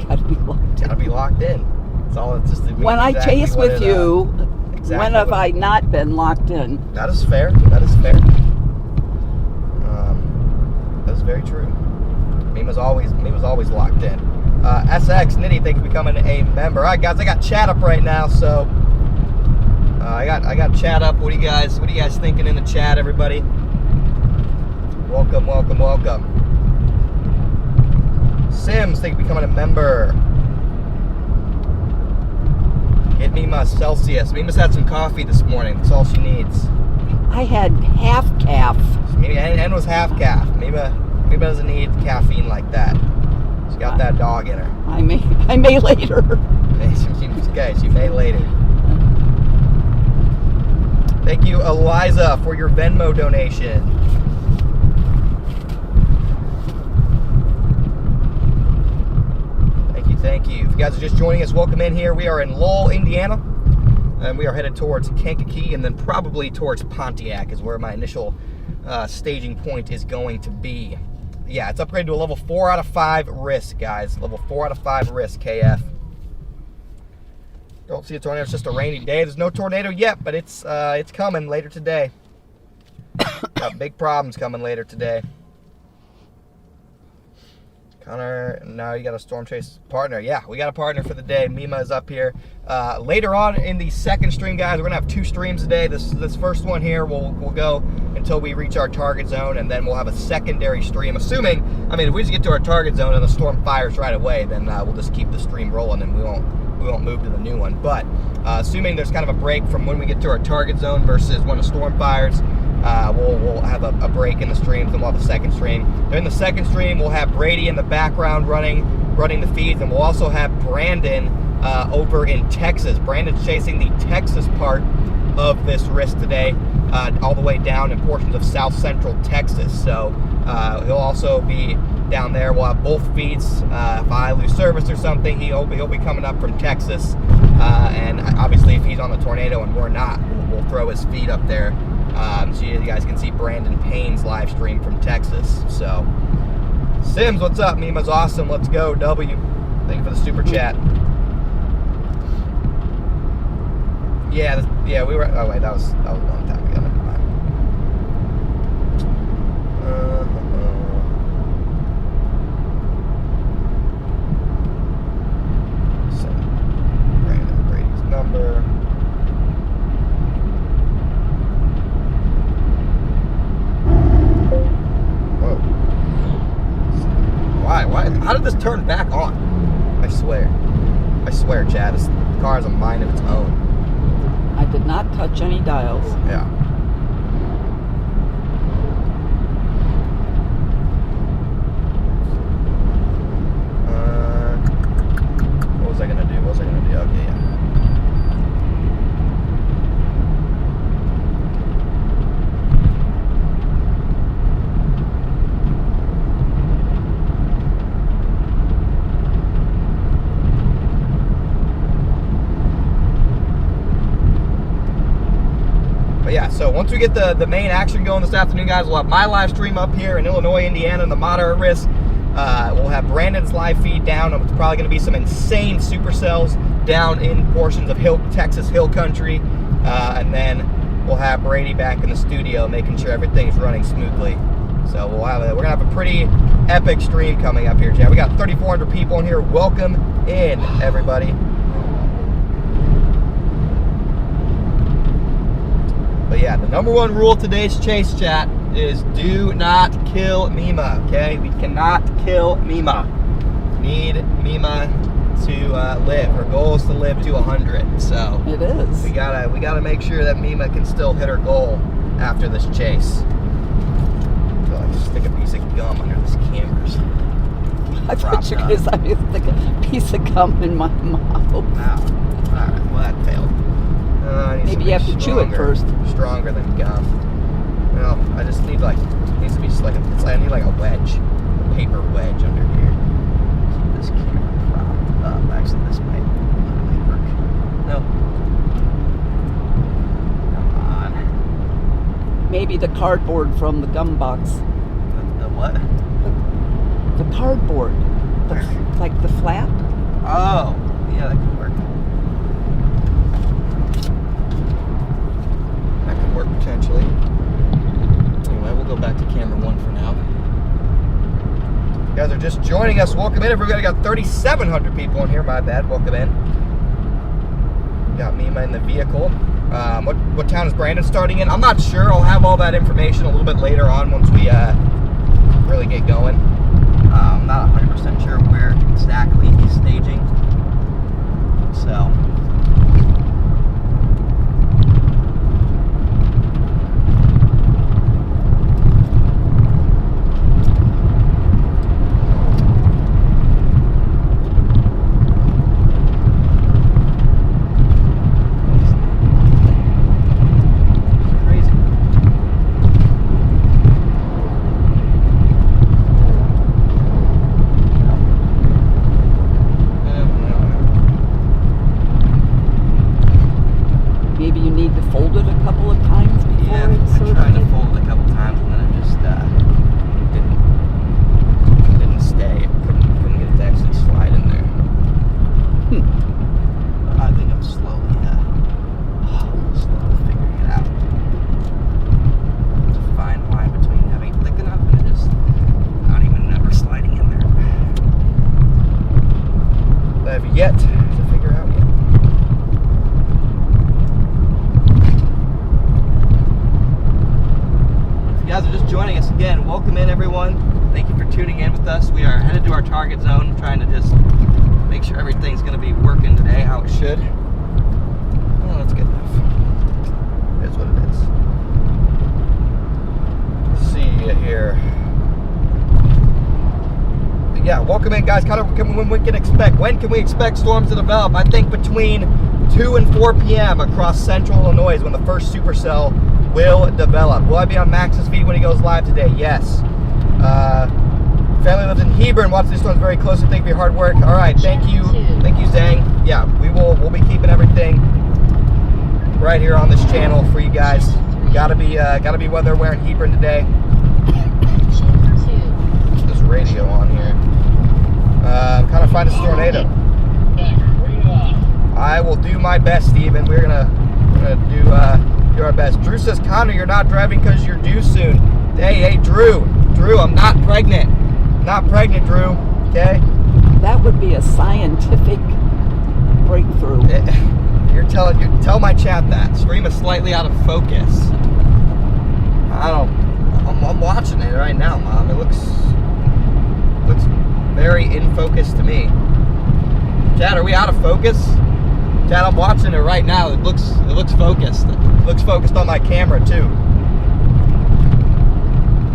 Got to be locked. Got to be locked in. That's all. It's just. It When I exactly chase with you, exactly when have I not been locked in? That is fair. That is fair. That is very true. Mima's always locked in. SX Nitty, thank you for becoming a member. All right, guys, I got chat up right now, so I got chat up. What are you guys thinking in the chat, everybody? Welcome, welcome, welcome. Sims, thank you for becoming a member. Get Mima Celsius. Mima's had some coffee this morning. That's all she needs. I had half calf. And was half calf. Mima doesn't need caffeine like that. She's got that dog in her. I may later. Okay, she may later. Thank you, Eliza, for your Venmo donation. Thank you. If you guys are just joining us, welcome in here. We are in Lowell, Indiana, and we are headed towards Kankakee, and then probably towards Pontiac is where my initial staging point is going to be. Yeah, it's upgraded to a level 4 out of 5 risk, guys. Level 4 out of 5 risk, KF. Don't see a tornado. It's just a rainy day. There's no tornado yet, but it's coming later today. Got big problems coming later today. Connor, now you got a storm chase partner. Yeah, we got a partner for the day. Mima is up here. Later on in the second stream, guys, we're gonna have 2 streams a day. This first one here will go until we reach our target zone, and then we'll have a secondary stream. Assuming, if we just get to our target zone and the storm fires right away, then we'll just keep the stream rolling and we won't move to the new one. But assuming there's kind of a break from when we get to our target zone versus when a storm fires, we'll have a break in the streams, and we'll have a second stream. During the second stream, we'll have Brady in the background running the feeds, and we'll also have Brandon over in Texas. Brandon's chasing the Texas part of this risk today, all the way down in portions of south central Texas. So he'll also be down there. We'll have both feeds. If I lose service or something, he'll be coming up from Texas, and obviously if he's on the tornado and we're not, we'll throw his feed up there. So you guys can see Brandon Payne's live stream from Texas. So, Sims, what's up? Mima's awesome. Let's go. W. Thank you for the super chat. Yeah, we were. Oh wait, that was a long time ago. Never mind. So, Brandon Brady's number. Why? How did this turn back on? I swear, Chad, this car has a mind of its own. I did not touch any dials. Yeah. What was I gonna do? Okay, yeah. So once we get the main action going this afternoon, guys, we'll have my live stream up here in Illinois, Indiana, in the moderate risk. We'll have Brandon's live feed down. It's probably going to be some insane supercells down in portions of Texas Hill Country. And then we'll have Brady back in the studio making sure everything's running smoothly. So we're gonna have a pretty epic stream coming up here, Chad. We got 3,400 people in here. Welcome in, everybody. But yeah, the number one rule of today's chase, chat, is do not kill Mima. Okay, we cannot kill Mima. Need Mima to live. Her goal is to live to 100. So it is. We gotta make sure that Mima can still hit her goal after this chase. So I just stick a piece of gum under this camera's. I thought you were going to stick a piece of gum in my mouth. Wow. Alright, well that failed. Maybe you have to chew it first. Stronger than gum. No, I just need it needs to be just I need like a wedge. A paper wedge under here. Keep this camera propped up. Actually, this might literally work. No. Maybe the cardboard from the gum box. The what? The cardboard. Like the flap? Oh, yeah, that could work. That could work potentially. Anyway, we'll go back to camera 1 for now. You guys are just joining us. Welcome in. Everybody got 3,700 people in here. My bad. Welcome in. Got Mima in the vehicle. What town is Brandon starting in? I'm not sure. I'll have all that information a little bit later on once we really get going. I'm not 100% sure where exactly he's staging. So. Target zone, trying to just make sure everything's going to be working today how it should. Well, that's good enough. That's what it is. See you here. But yeah, welcome in, guys. When can we expect storms to develop? I think between 2 and 4 p.m. across central Illinois is when the first supercell will develop. Will I be on Max's feed when he goes live today? Yes. Family lives in Hebron, watch these storms very closely. Thank you for your hard work. All right, thank you, Zhang. Yeah, we'll be keeping everything right here on this channel for you guys. Gotta be weather aware in Hebron today. Put this radio on here. Kind of find a tornado. I will do my best, Steven. We're gonna do our best. Drew says, Connor, you're not driving because you're due soon. Hey, Drew, I'm not pregnant. Not pregnant, Drew. Okay. That would be a scientific breakthrough. Tell my chat that. Stream is slightly out of focus. I'm watching it right now, Mom. It looks very in focus to me. Chad, are we out of focus? Chad, I'm watching it right now. It looks focused. It looks focused on my camera too.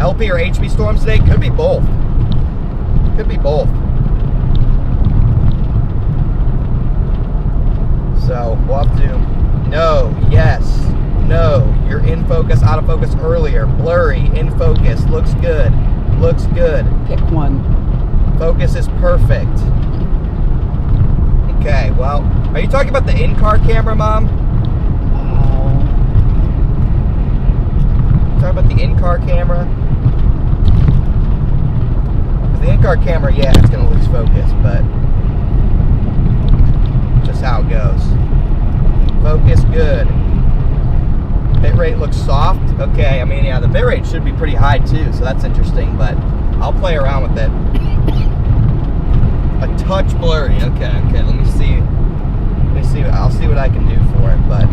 LP or HB storms today? Could be both. Could be both. So we'll have to no, yes, no. You're in focus, out of focus earlier. Blurry, in focus. Looks good. Looks good. Pick one. Focus is perfect. Okay, well, are you talking about the in-car camera, Mom? talk about the in-car camera. The in-car camera, yeah, it's going to lose focus, but just how it goes. Focus, good. Bitrate looks soft. Okay, I mean, yeah, the bitrate should be pretty high too, so that's interesting, but I'll play around with it. A touch blurry. Okay, let me see. I'll see what I can do for it, but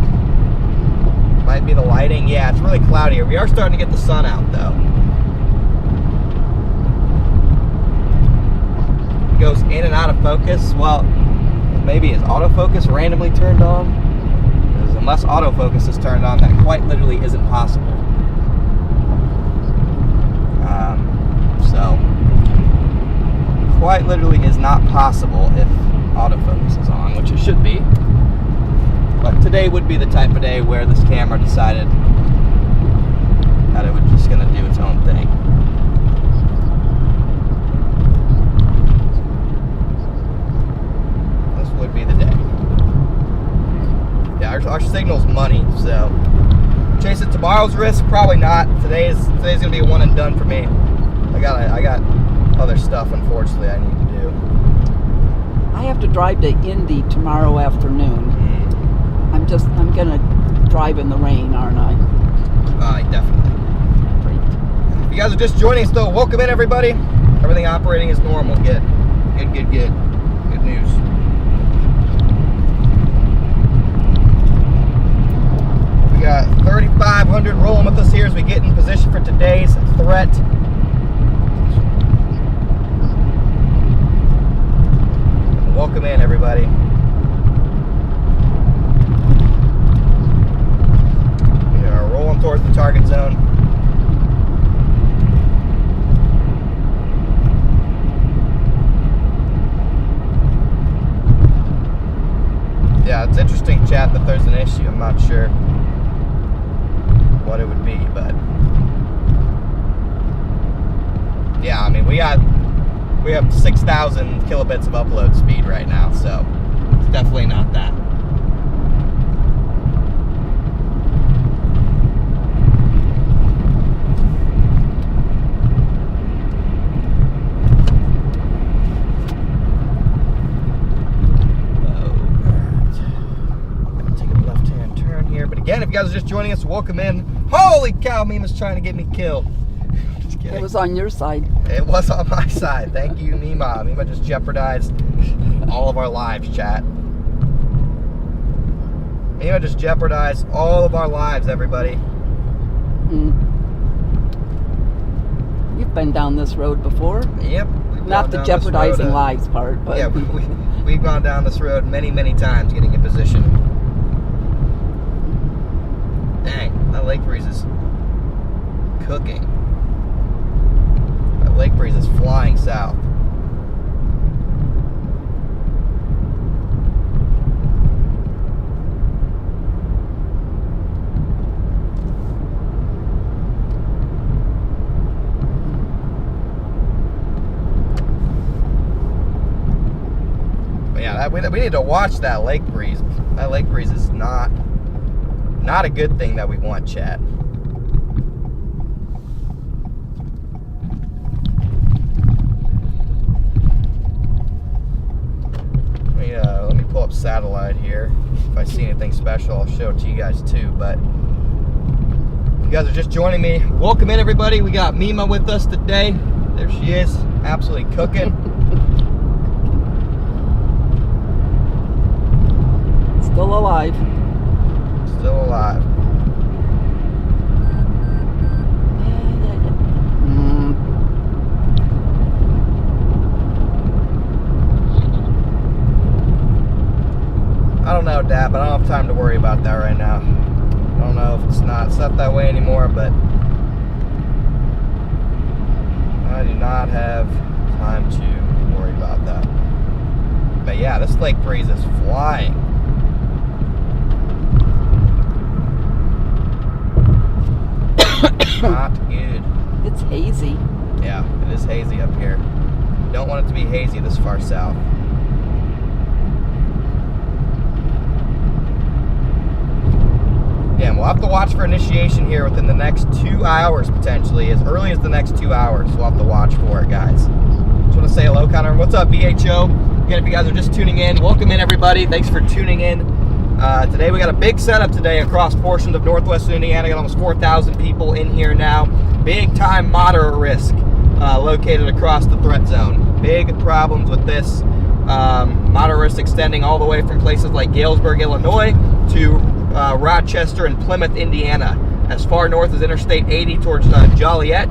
might be the lighting. Yeah, it's really cloudy here. We are starting to get the sun out, though. It goes in and out of focus. Well, maybe is autofocus randomly turned on? Because unless autofocus is turned on, that quite literally isn't possible. So, quite literally is not possible if autofocus is on, which it should be. But today would be the type of day where this camera decided that it was just going to do its own thing. This would be the day. Yeah, our signal's money, so chase it. Tomorrow's risk, probably not. Today's going to be a one and done for me. I got other stuff, unfortunately, I need to do. I have to drive to Indy tomorrow afternoon. I'm gonna drive in the rain, aren't I? Definitely. Great. If you guys are just joining us, though, welcome in, everybody. Everything operating as normal. Good news. We got 3,500 rolling with us here as we get in position for today's threat. Welcome in, everybody. We are rolling towards the target zone. Yeah, it's interesting, chat, that there's an issue. I'm not sure what it would be, but yeah, I mean, we have 6,000 kilobits of upload speed right now, so it's definitely not that. Take a left-hand turn here, but again, if you guys are just joining us, welcome in. Holy cow, Mima's trying to get me killed. It was on your side. It was on my side. Thank you, Mima. Mima just jeopardized all of our lives, chat. Mima just jeopardized all of our lives, everybody. You've been down this road before. Yep. Not the jeopardizing lives part, but yeah, we've gone down this road many, many times getting in position. Dang, that lake breeze is cooking. Lake breeze is flying south. But yeah, we need to watch that lake breeze. That lake breeze is not a good thing that we want, chat. Let me pull up satellite here. If I see anything special, I'll show it to you guys too. But if you guys are just joining me, welcome in, everybody. We got Mima with us today. There she is, absolutely cooking. still alive. Still alive. I don't know, Dad, but I don't have time to worry about that right now. I don't know if it's not that way anymore, but I do not have time to worry about that. But yeah, this lake breeze is flying. Not good. It's hazy. Yeah, it is hazy up here. Don't want it to be hazy this far south. Again, we'll have to watch for initiation here within the next 2 hours, potentially. As early as the next 2 hours, we'll have to watch for it, guys. Just want to say hello, Connor. What's up, BHO? Again, if you guys are just tuning in, welcome in, everybody. Thanks for tuning in. Today, we got a big setup today across portions of northwestern Indiana. Got almost 4,000 people in here now. Big time moderate risk located across the threat zone. Big problems with this. Moderate risk extending all the way from places like Galesburg, Illinois to Rochester and Plymouth, Indiana, as far north as Interstate 80 towards Joliet,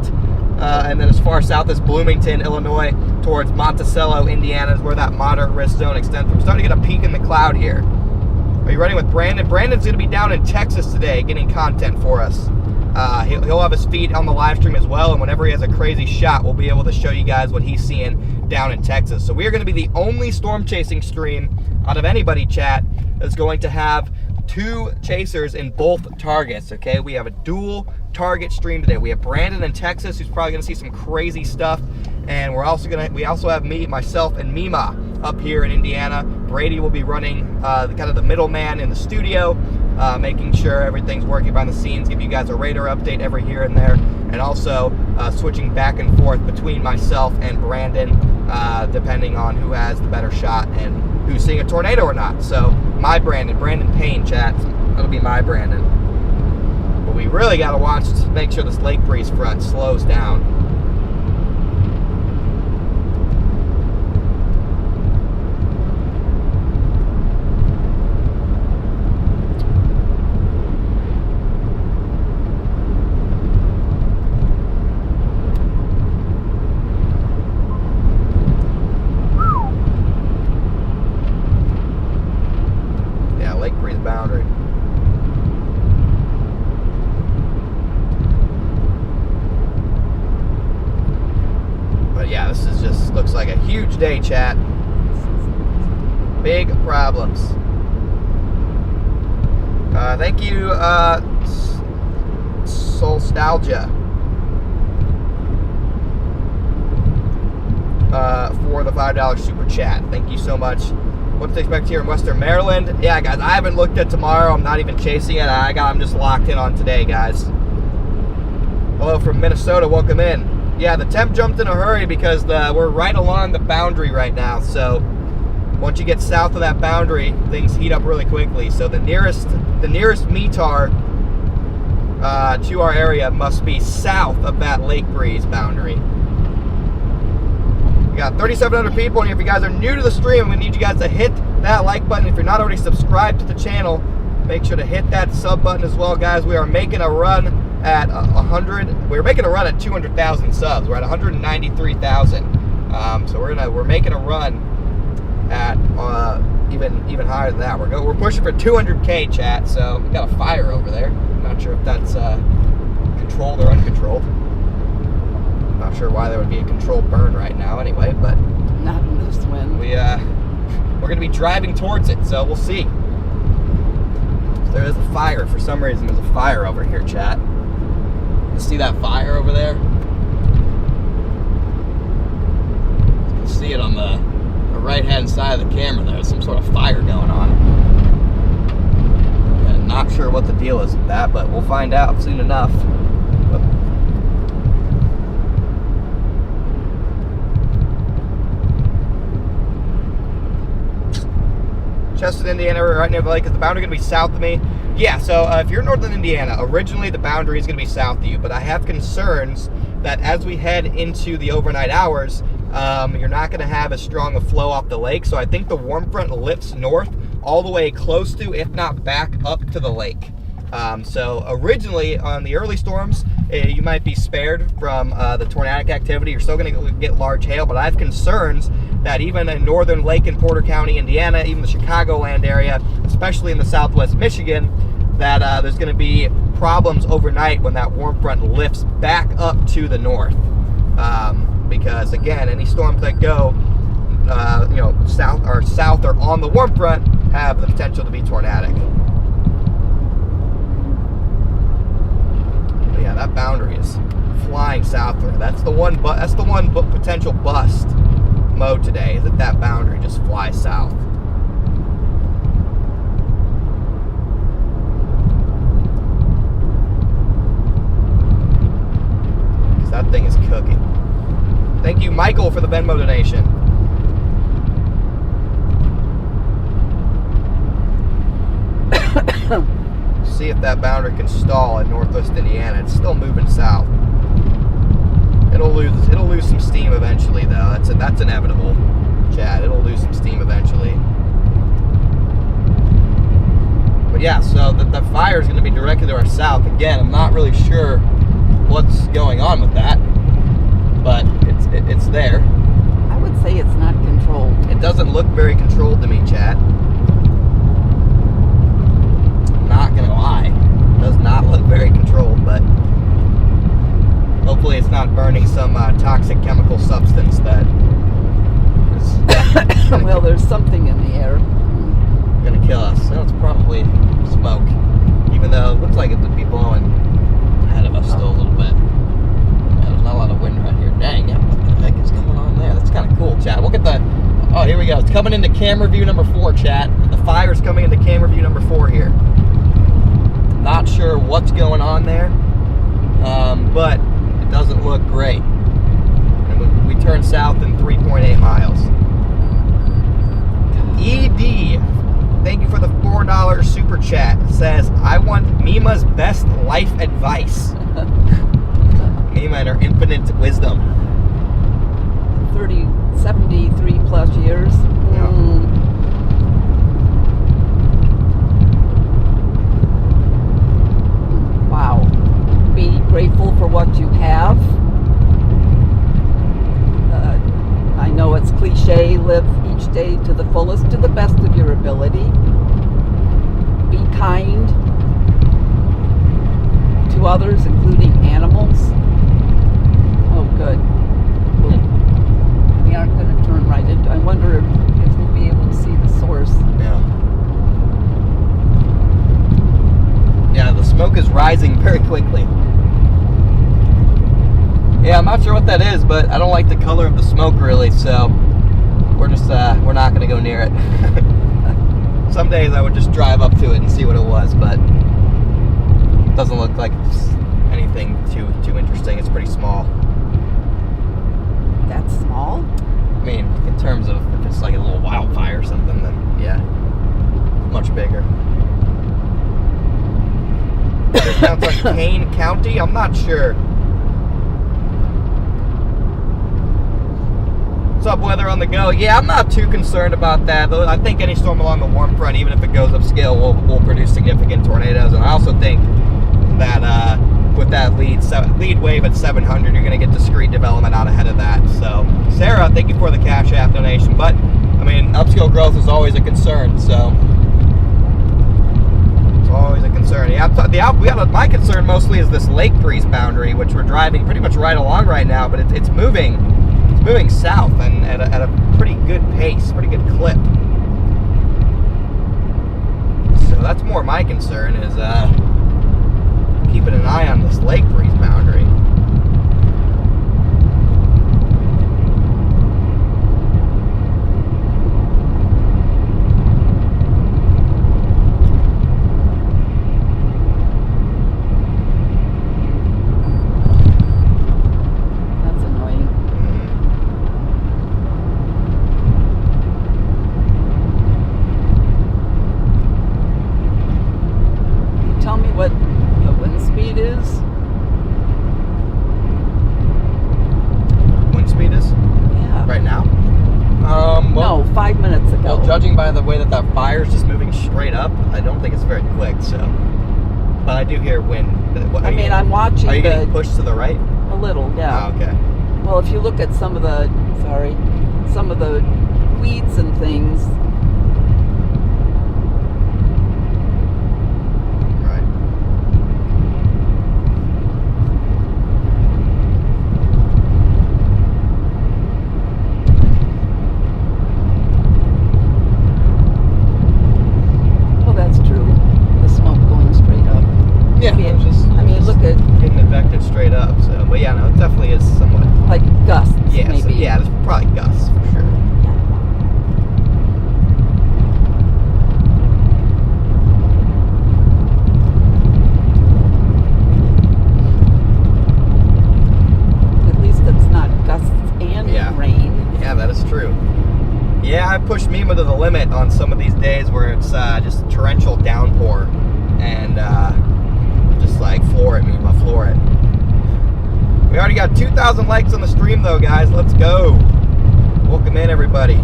and then as far south as Bloomington, Illinois, towards Monticello, Indiana, is where that moderate risk zone extends. We're starting to get a peek in the cloud here. Are you ready with Brandon? Brandon's going to be down in Texas today getting content for us. He'll have his feed on the live stream as well, and whenever he has a crazy shot, we'll be able to show you guys what he's seeing down in Texas. So we are going to be the only storm chasing stream out of anybody, chat, that's going to have 2 chasers in both targets. Okay, we have a dual target stream today. We have Brandon in Texas, who's probably going to see some crazy stuff, and we also have me, myself, and Mima up here in Indiana. Brady will be running kind of the middleman in the studio, making sure everything's working behind the scenes, give you guys a radar update every here and there, and also switching back and forth between myself and Brandon, depending on who has the better shot and who's seeing a tornado or not. So my Brandon Payne, chat, that'll be my Brandon. But we really got to watch to make sure this lake breeze front slows down. Day, chat. Big problems. Thank you, Solstalgia, for the $5 super chat. Thank you so much. What to expect here in Western Maryland? Yeah, guys, I haven't looked at tomorrow. I'm not even chasing it. I'm just locked in on today, guys. Hello from Minnesota. Welcome in. Yeah, the temp jumped in a hurry because we're right along the boundary right now. So once you get south of that boundary, things heat up really quickly. So the nearest METAR to our area must be south of that lake breeze boundary. We got 3,700 people, and if you guys are new to the stream, we need you guys to hit that like button. If you're not already subscribed to the channel, make sure to hit that sub button as well, guys. We are making a run at 100. We're making a run at 200,000 subs. We're at 193,000. So we're making a run at even higher than that. We're pushing for 200K, chat. So we got a fire over there. Not sure if that's controlled or uncontrolled. Not sure why there would be a controlled burn right now. Anyway, but not in this wind. We're going to be driving towards it, so we'll see. There is a fire. For some reason, there's a fire over here, chat. You see that fire over there? You can see it on the right-hand side of the camera. There's some sort of fire going on. And not sure what the deal is with that, but we'll find out soon enough. Cheston, Indiana, right near the lake. Is the boundary going to be south of me? Yeah, so if you're in northern Indiana, originally the boundary is going to be south of you, but I have concerns that as we head into the overnight hours, you're not going to have as strong a flow off the lake. So I think the warm front lifts north all the way close to, if not back up to the lake. So originally on the early storms, you might be spared from the tornadic activity. You're still going to get large hail, but I have concerns that even in northern Lake and Porter County, Indiana, even the Chicagoland area, especially in the southwest Michigan, that there's going to be problems overnight when that warm front lifts back up to the north. Because again, any storms that go south or on the warm front have the potential to be tornadic. But yeah, that boundary is flying southward. That's the one potential bust mode today, is that boundary just flies south. Michael for the Venmo donation. See if that boundary can stall in Northwest Indiana. It's still moving south. It'll lose some steam eventually, though. That's inevitable, Chad. It'll lose some steam eventually. But yeah, so the fire is going to be directed to our south. Again, I'm not really sure what's going on with that, but it's there. I would say it's not controlled. It doesn't look very controlled to me, Chad. Not gonna lie, it does not look very controlled, but hopefully it's not burning some toxic chemical substance that is Well, there's something in the air. gonna kill us. So it's probably smoke, even though it looks like it would be blowing ahead of us still a little bit. Yeah, there's not a lot of wind right here. Dang, yeah, what the heck is going on there? That's kind of cool, Chad. Look at the, oh, here we go. It's coming into camera view number 4, Chad. The fire's coming into camera view number 4 here. Not sure what's going on there, but it doesn't look great. And we turn south in 3.8 miles. ED, thank you for the $4 super chat. It says, I want Mima's best life advice. Mima and her infinite wisdom. 73 plus years. Yeah. Wow. Be grateful for what you have. I know it's cliche, live each day to the fullest, to the best of your ability. Be kind to others, including animals. Oh, good. We aren't going to turn right into, I wonder if we'll be able to see the source. Yeah. Yeah, the smoke is rising very quickly. Yeah, I'm not sure what that is, but I don't like the color of the smoke really, so we're just, we're not going to go near it. Some days I would just drive up to it and see what it was, but it doesn't look like it's anything too interesting. It's pretty small. That's small? I mean, in terms of if it's like a little wildfire or something, then yeah, much bigger. It sounds like Kane County? I'm not sure. What's up, weather on the go? Yeah, I'm not too concerned about that. I think any storm along the warm front, even if it goes upscale, will produce significant tornadoes. And I also think that with that lead wave at 700, you're going to get discrete development out ahead of that. So, Sarah, thank you for the Cash App donation. But, I mean, upscale growth is always a concern, so it's always a concern. Yeah, my concern mostly is this lake breeze boundary, which we're driving pretty much right along right now, but it's moving south and at a pretty good pace, pretty good clip. So that's more my concern is keeping an eye on this lake breeze boundary. Judging by the way that fire is just moving straight up, I don't think it's very quick. So, but I do hear wind. I'm watching. Are you getting pushed to the right? A little, yeah. Oh, okay. Well, if you look at some of the weeds and things. Right. Straight up, so, but yeah, no, it definitely is somewhat. Like gusts, maybe. Yeah, there's probably gusts for sure. Yeah. true. Yeah, I pushed Mima to the limit on some of these days where it's just torrential downpour, and just like floor it, Mima, floor it. We already got 2,000 likes on the stream though, guys. Let's go. Welcome in, everybody.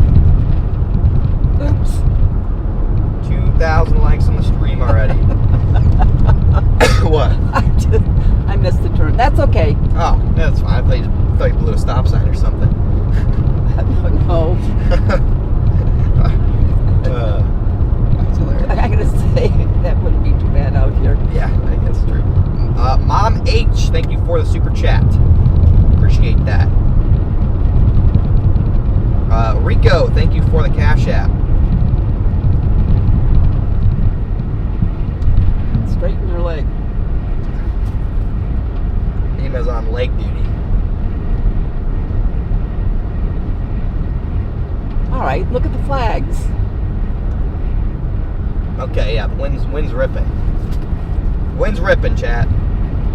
Oops. 2,000 likes on the stream already. What? I missed the turn. That's okay. Oh, that's fine. I thought you blew a stop sign or something. No. That's hilarious. I'm going to say that wouldn't be too bad out here. Yeah, I guess it's true. Mom H, thank you for the super chat. Appreciate that. Rico, thank you for the Cash App. Straighten your leg. Mima's on leg duty. All right, look at the flags. Okay, yeah, the wind's ripping. Wind's ripping, chat.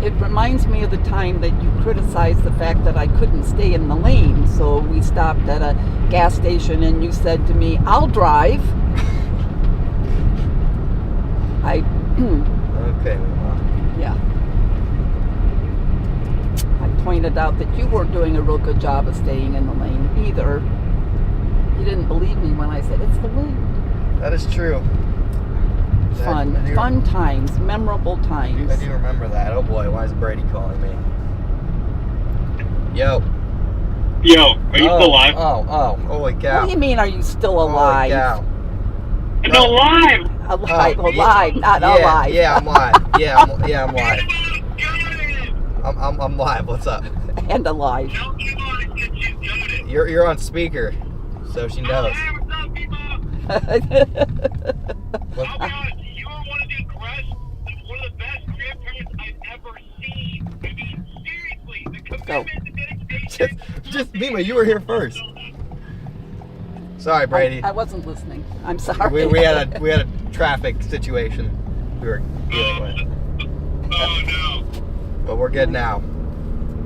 It reminds me of the time that you criticized the fact that I couldn't stay in the lane. So we stopped at a gas station and you said to me, I'll drive. Okay, Mima. Yeah. I pointed out that you weren't doing a real good job of staying in the lane either. You didn't believe me when I said, it's the wind. That is true. Fun times, memorable times. I do remember that. Oh boy, why is Brady calling me? Yo. Yo, are you still alive? Oh, holy cow. What do you mean, are you still alive? Holy cow. I'm alive! Alive, not alive. Yeah, I'm live. I'm live. I'm live. What's up? And alive. Tell Eva I said she's got it. You're on speaker, so she knows. Hey, what's up, Eva? Oh gosh, you are one of the best grandparents I've ever seen. I mean, seriously, the commitment, the dedication. Just Mima, you were here first. Sorry, Brady. I wasn't listening. I'm sorry. We had a traffic situation we were dealing with. Oh no. But we're good now.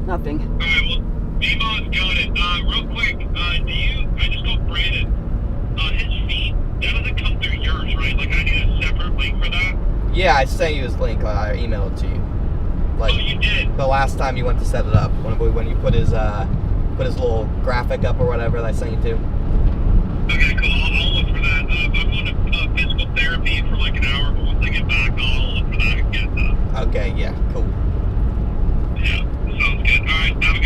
Nothing. Alright, well, Ema's got it. Real quick, I just told Brandon, his feed, that doesn't come through yours, right? Like, I need a separate link for that? Yeah, I sent you his link. I emailed it to you. Like, Oh, you did? the last time you went to set it up, when you put his little graphic up or whatever that I sent you to. Okay, cool. I'll look for that. I'm going to physical therapy for like an hour, but once I get back, I'll look for that and get it done. Okay, yeah, cool. Yeah, sounds good. All right, have a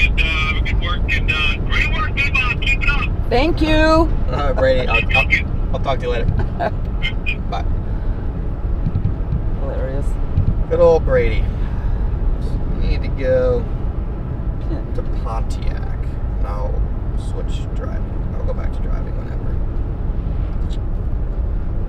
good work, and great work, Eva. Keep it up. Thank you. All right, Brady. I'll talk to you later. Bye. Hilarious. Good old Brady. We need to go to Pontiac. And I'll switch driving. I'll go back to driving whenever.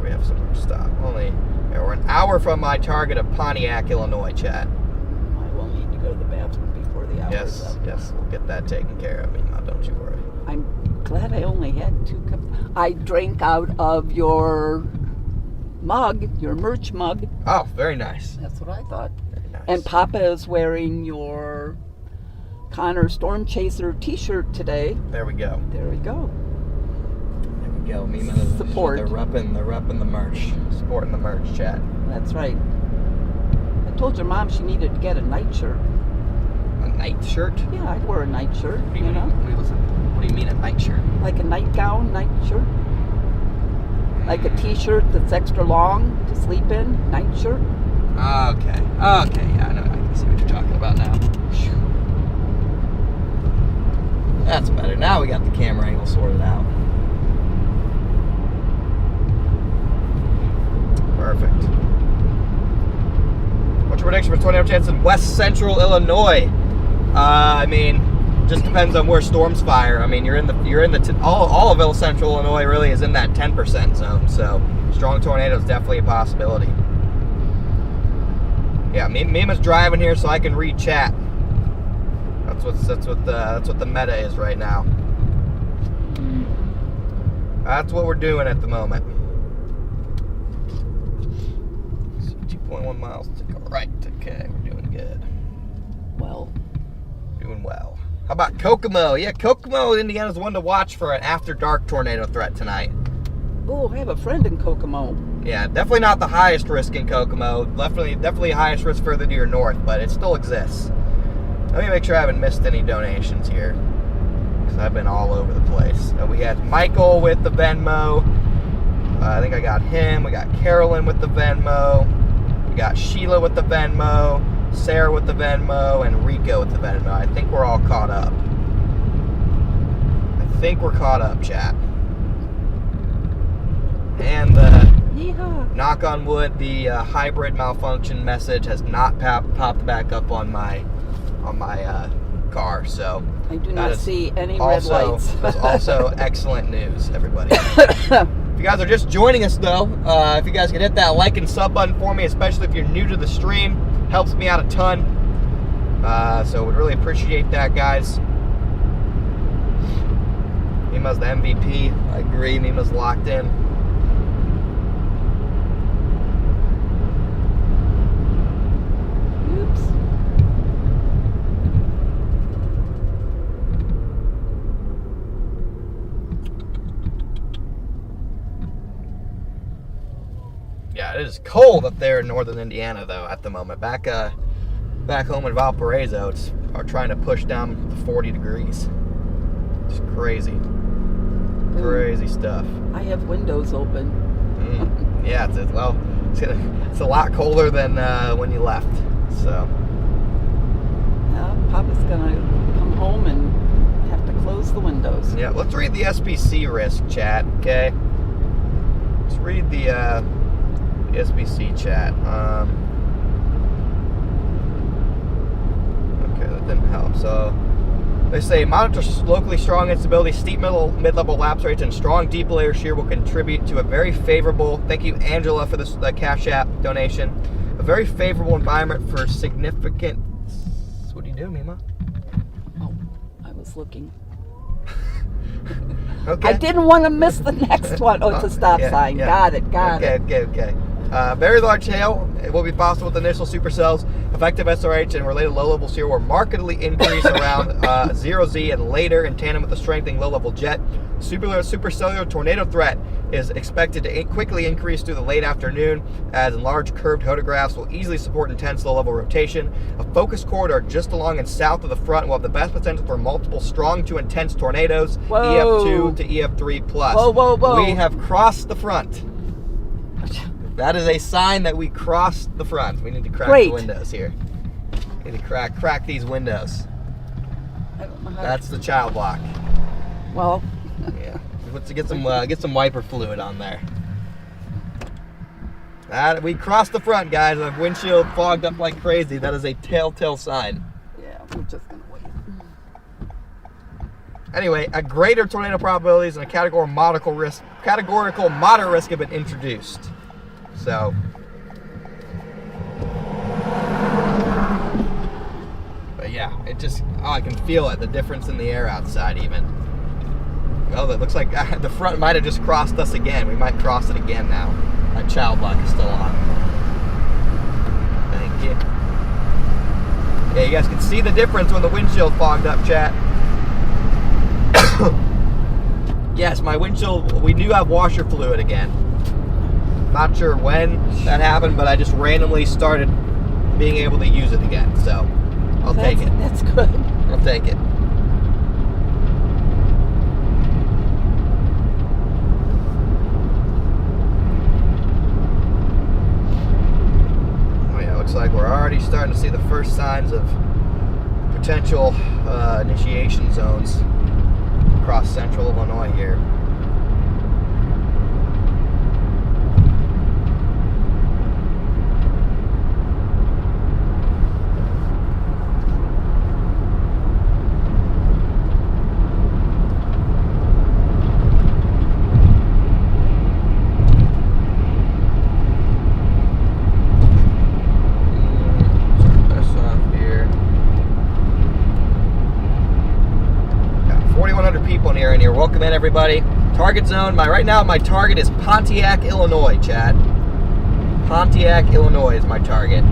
We have somewhere to stop. We're an hour from my target of Pontiac, Illinois, chat. I will need to go to the bathroom before the hour is up. Yes, we'll get that taken care of. Don't you worry. I'm glad I only had 2 cups. I drank out of your mug, your merch mug. Oh, very nice. That's what I thought. Very nice. And Papa is wearing your Connor Storm Chaser t-shirt today. There we go. There we go. There we go. Support. They're repping the merch. Supporting the merch, chat. That's right. I told your mom she needed to get a nightshirt. A night shirt? Yeah, I'd wear a nightshirt, What do you know? What do you mean a night shirt? Like a nightgown, nightshirt. Like a t-shirt that's extra long to sleep in, nightshirt. Okay. Yeah, I know. I can see what you're talking about now. Phew. That's better. Now we got the camera angle sorted out. Perfect. What's your prediction for tornado chance in West Central Illinois? Just depends on where storms fire. All of Central Illinois really is in that 10% zone. So strong tornadoes definitely a possibility. Yeah, Mima's driving here so I can read chat. That's what the meta is right now. That's what we're doing at the moment. 2.1 miles to go right. Okay, we're doing good. Well, Doing well. How about Kokomo? Yeah, Kokomo, Indiana's one to watch for an after-dark tornado threat tonight. Oh, I have a friend in Kokomo. Yeah, definitely not the highest risk in Kokomo. Definitely highest risk further to your north, but it still exists. Let me make sure I haven't missed any donations here, because I've been all over the place. We got Michael with the Venmo. I think I got him. We got Carolyn with the Venmo. We got Sheila with the Venmo. Sarah with the Venmo. And Rico with the Venmo. I think we're all caught up. I think we're caught up, chat. And Yeehaw. knock on wood, the hybrid malfunction message has not popped back up on my car. So I do not see any red also, lights. that's also excellent news, everybody. If you guys are just joining us, though, if you guys could hit that like and sub button for me, especially if you're new to the stream, helps me out a ton. So we'd really appreciate that, guys. Mima's the MVP. I agree. Mima's locked in. Oops. Yeah, it is cold up there in northern Indiana, though, at the moment. Back home in Valparaiso, are trying to push down to 40 degrees. It's crazy. Crazy stuff. I have windows open. Yeah, it's a lot colder than when you left. So. Papa's gonna come home and have to close the windows. Yeah, let's read the SBC risk, chat. Okay. Let's read the SBC chat. Okay, that didn't help. So they say monitor locally strong instability, steep mid-level lapse rates, and strong deep layer shear will contribute to a very favorable. Thank you, Angela, for this Cash App donation. A very favorable environment for significant. What do you do, Mima? Oh, I was looking. Okay. I didn't want to miss the next one. Oh, it's a stop sign. Yeah. Got it. Okay. Very large hail. It will be possible with initial supercells. Effective SRH and related low-level shear will markedly increase around 0Z and later in tandem with the strengthening low-level jet. Supercellular tornado threat is expected to quickly increase through the late afternoon as enlarged curved photographs will easily support intense low-level rotation. A focus corridor just along and south of the front will have the best potential for multiple strong to intense tornadoes, Whoa. EF2 to EF3+. Whoa. We have crossed the front. That is a sign that we crossed the front. We need to crack the windows here. We need to crack these windows. I don't know how That's the child lock. Well. Yeah. Let's get some wiper fluid on there. We crossed the front, guys. The windshield fogged up like crazy. That is a telltale sign. Yeah, we're just gonna wait. Anyway, a greater tornado probabilities and a categorical moderate risk have been introduced. So, but yeah, I can feel it, the difference in the air outside even. Well, it looks like the front might have just crossed us again. We might cross it again now. That child lock is still on. Thank you. Yeah, you guys can see the difference when the windshield fogged up, chat. Yes, my windshield, we do have washer fluid again. Not sure when that happened, but I just randomly started being able to use it again. So, I'll take it. That's good. I'll take it. Oh yeah, looks like we're already starting to see the first signs of potential initiation zones across central Illinois here. Turn this off here. Got 4,100 people in here. Welcome in, everybody. Target zone. Right now, my target is Pontiac, Illinois, Chad. Pontiac, Illinois is my target.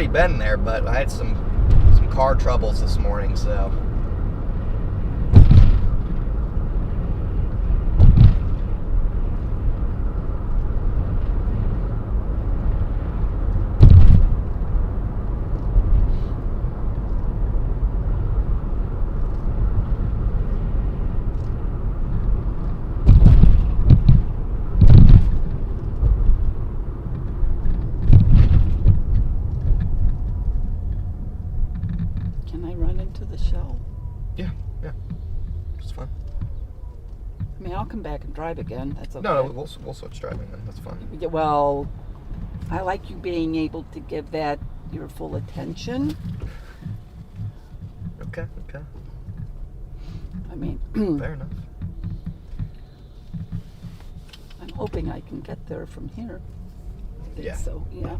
already been there, but I had some car troubles this morning, so. I mean, I'll come back and drive again. That's okay. No, we'll switch driving then. That's fine. Yeah, well, I like you being able to give that your full attention. Okay. I mean, fair enough. I'm hoping I can get there from here. I think Yeah. So, yeah.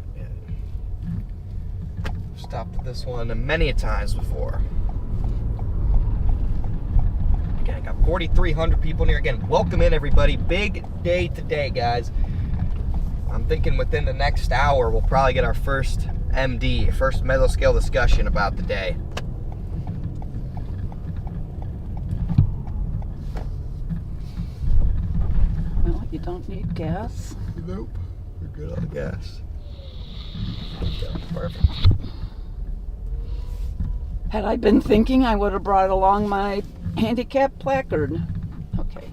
Stopped at this one many a times before. Again, I got 4,300 people in here. Again, welcome in, everybody. Big day today, guys. I'm thinking within the next hour, we'll probably get our first MD, first mesoscale discussion about the day. Well, you don't need gas. Nope. We're good on the gas. Okay, perfect. Had I been thinking, I would have brought along my handicap placard. Okay.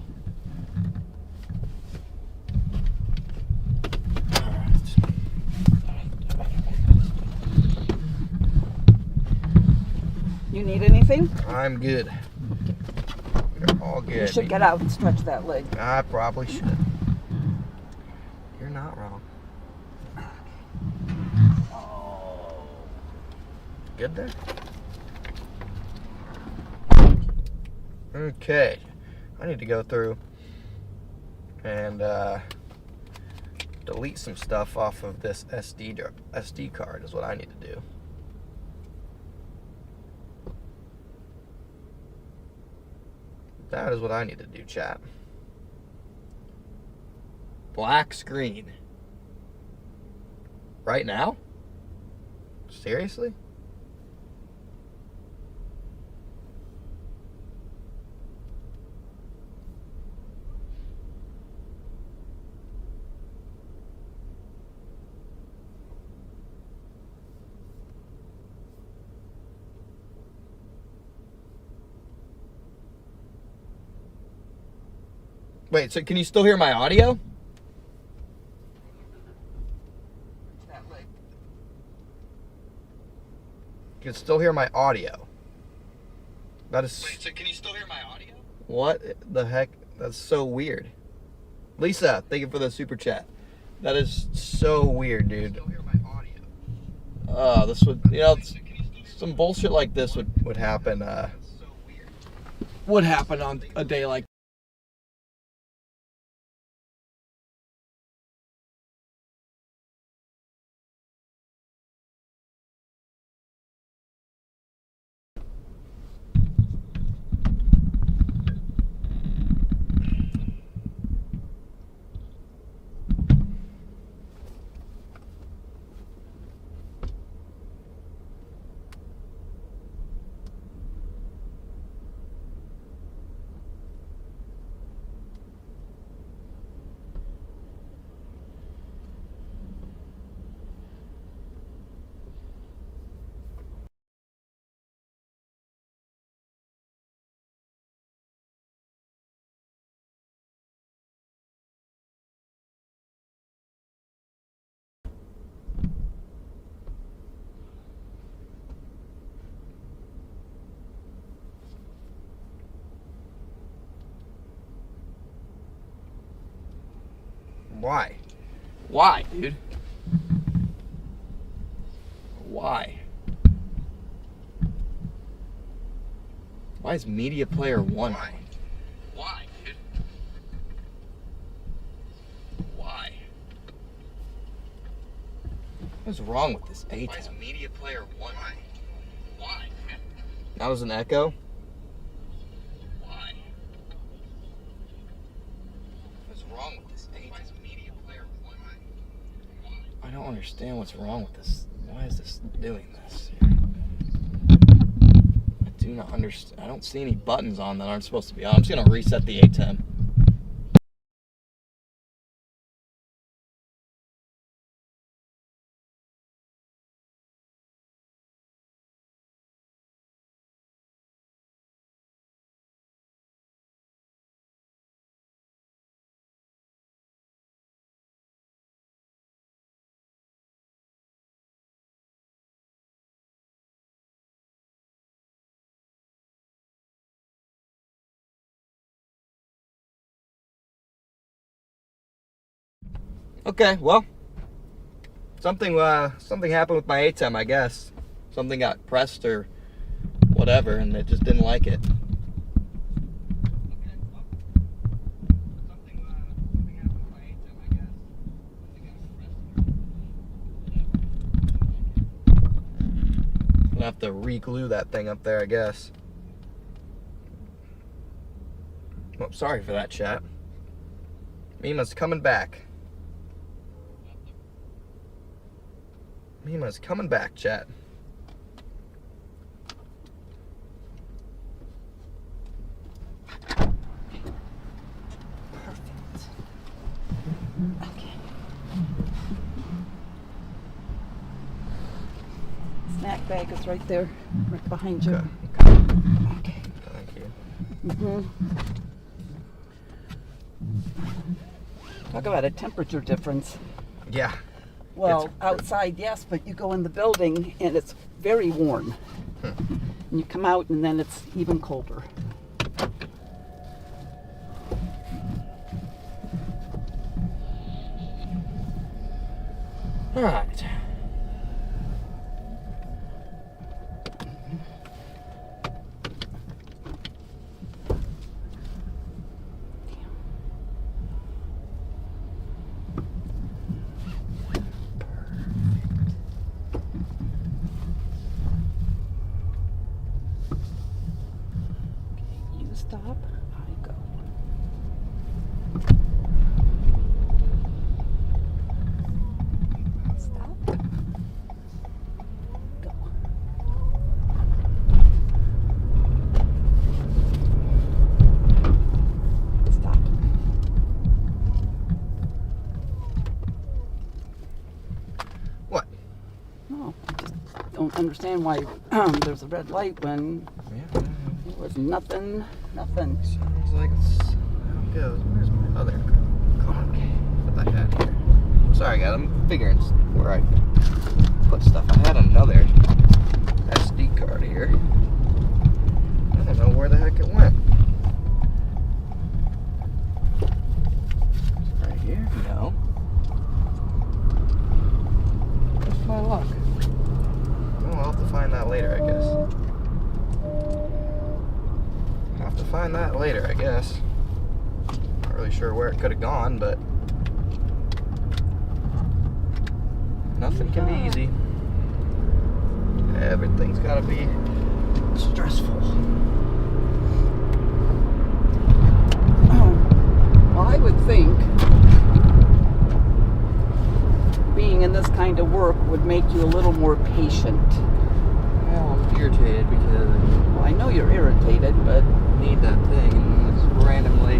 You need anything? I'm good. We're all good. You should get out and stretch that leg. I probably should. You're not wrong. Good there? Okay. I need to go through and delete some stuff off of this SD card is what I need to do. That is what I need to do, chat. Black screen. Right now? Seriously? Wait, so can you still hear my audio? You can still hear my audio. That is... Wait, so can you still hear my audio? What the heck? That's so weird. Lisa, thank you for the super chat. That is so weird, dude. Still hear my audio. This would, some bullshit like this would happen, would happen on a day like Why? Why, dude? Why? Why is Media Player 1? Why, dude? Why? What's wrong with this Why is ATEM? Media Player 1? Why? That was an echo? Why? What's wrong with this ATEM? Why is Media Player 1? I don't understand what's wrong with this. Why Why is this doing this? I do not understand. I don't see any buttons on that aren't supposed to be on. I'm just going to reset the ATEM. Okay, well, something happened with my ATEM, I guess. Something got pressed or whatever, and it just didn't like it. I'm gonna have to re-glue that thing up there, I guess. Oh, sorry for that, chat. Mima's coming back. Mima's coming back, chat. Perfect. Okay. Snack bag is right there, right behind you. Okay. Okay. Thank you. Talk about a temperature difference. Yeah. Well, outside, yes, but you go in the building and it's very warm. And you come out and then it's even colder. All right. You stop, I go. Stop. Go. Stop. What? No, I just don't understand why there's a red light when Yeah. there was nothing. Sounds like it's how it goes. Where's my other card? What I had here. Sorry, guys. I'm figuring where I put stuff. I had another SD card here. I don't know where the heck it went. Right here? No. Where's my luck? Oh, I'll have to find that later, I guess. Have to find that later, I guess. Not really sure where it could have gone, but nothing can be easy. Everything's got to be stressful. Well, I would think being in this kind of work would make you a little more patient. Well, I'm irritated because Well, I know you're irritated, but I need that thing, and it's randomly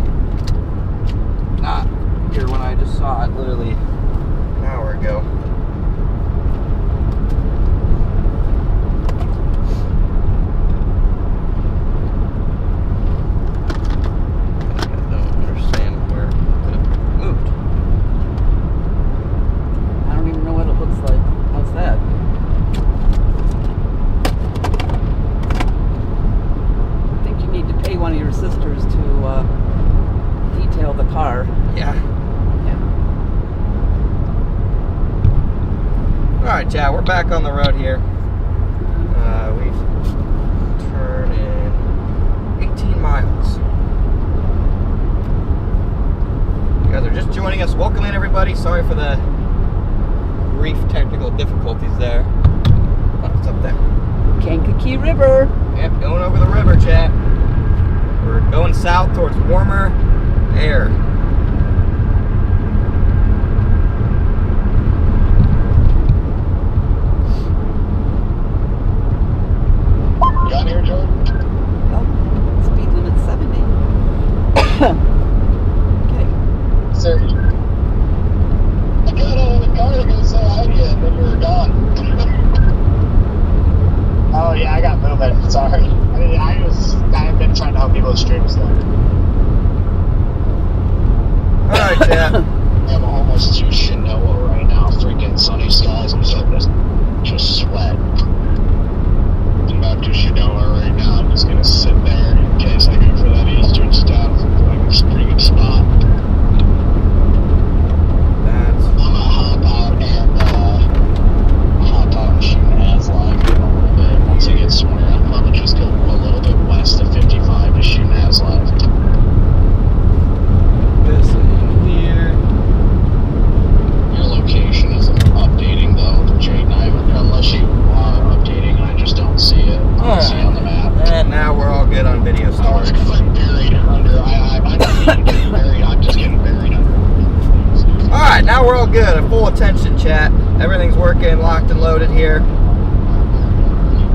not here when I just saw it literally an hour ago. I don't understand where it could have moved. I don't even know what it looks like. How's that? I think you need to pay one of your sisters to detail the car. Yeah. Yeah. Alright, chat, we're back on the road here. We've turned in 18 miles. You guys are just joining us. Welcome in, everybody. Sorry for the brief technical difficulties there. Oh, it's up there. Kankakee River. Yep, going over the river, chat. We're going south towards warmer air. chat? I'm almost to Chinoa right now. Freaking sunny skies. I'm starting to just sweat. I'm back to Chinoa right now. I'm just gonna sit there in case I go for that eastern stuff. Like it's a pretty good spot. I'm gonna hop out and shoot an ads live in a little bit. Once I get somewhere, I'll probably just go a little bit west of 55 to shoot an ads live. This in here. Your location isn't updating though, Jade, unless you are updating and I just don't see it. I don't see it on the map. And now we're all good on video storage. I'm buried under. I'm not even getting buried. I'm just getting buried under. Alright, now we're all good. Full attention, chat. Everything's working, locked and loaded here.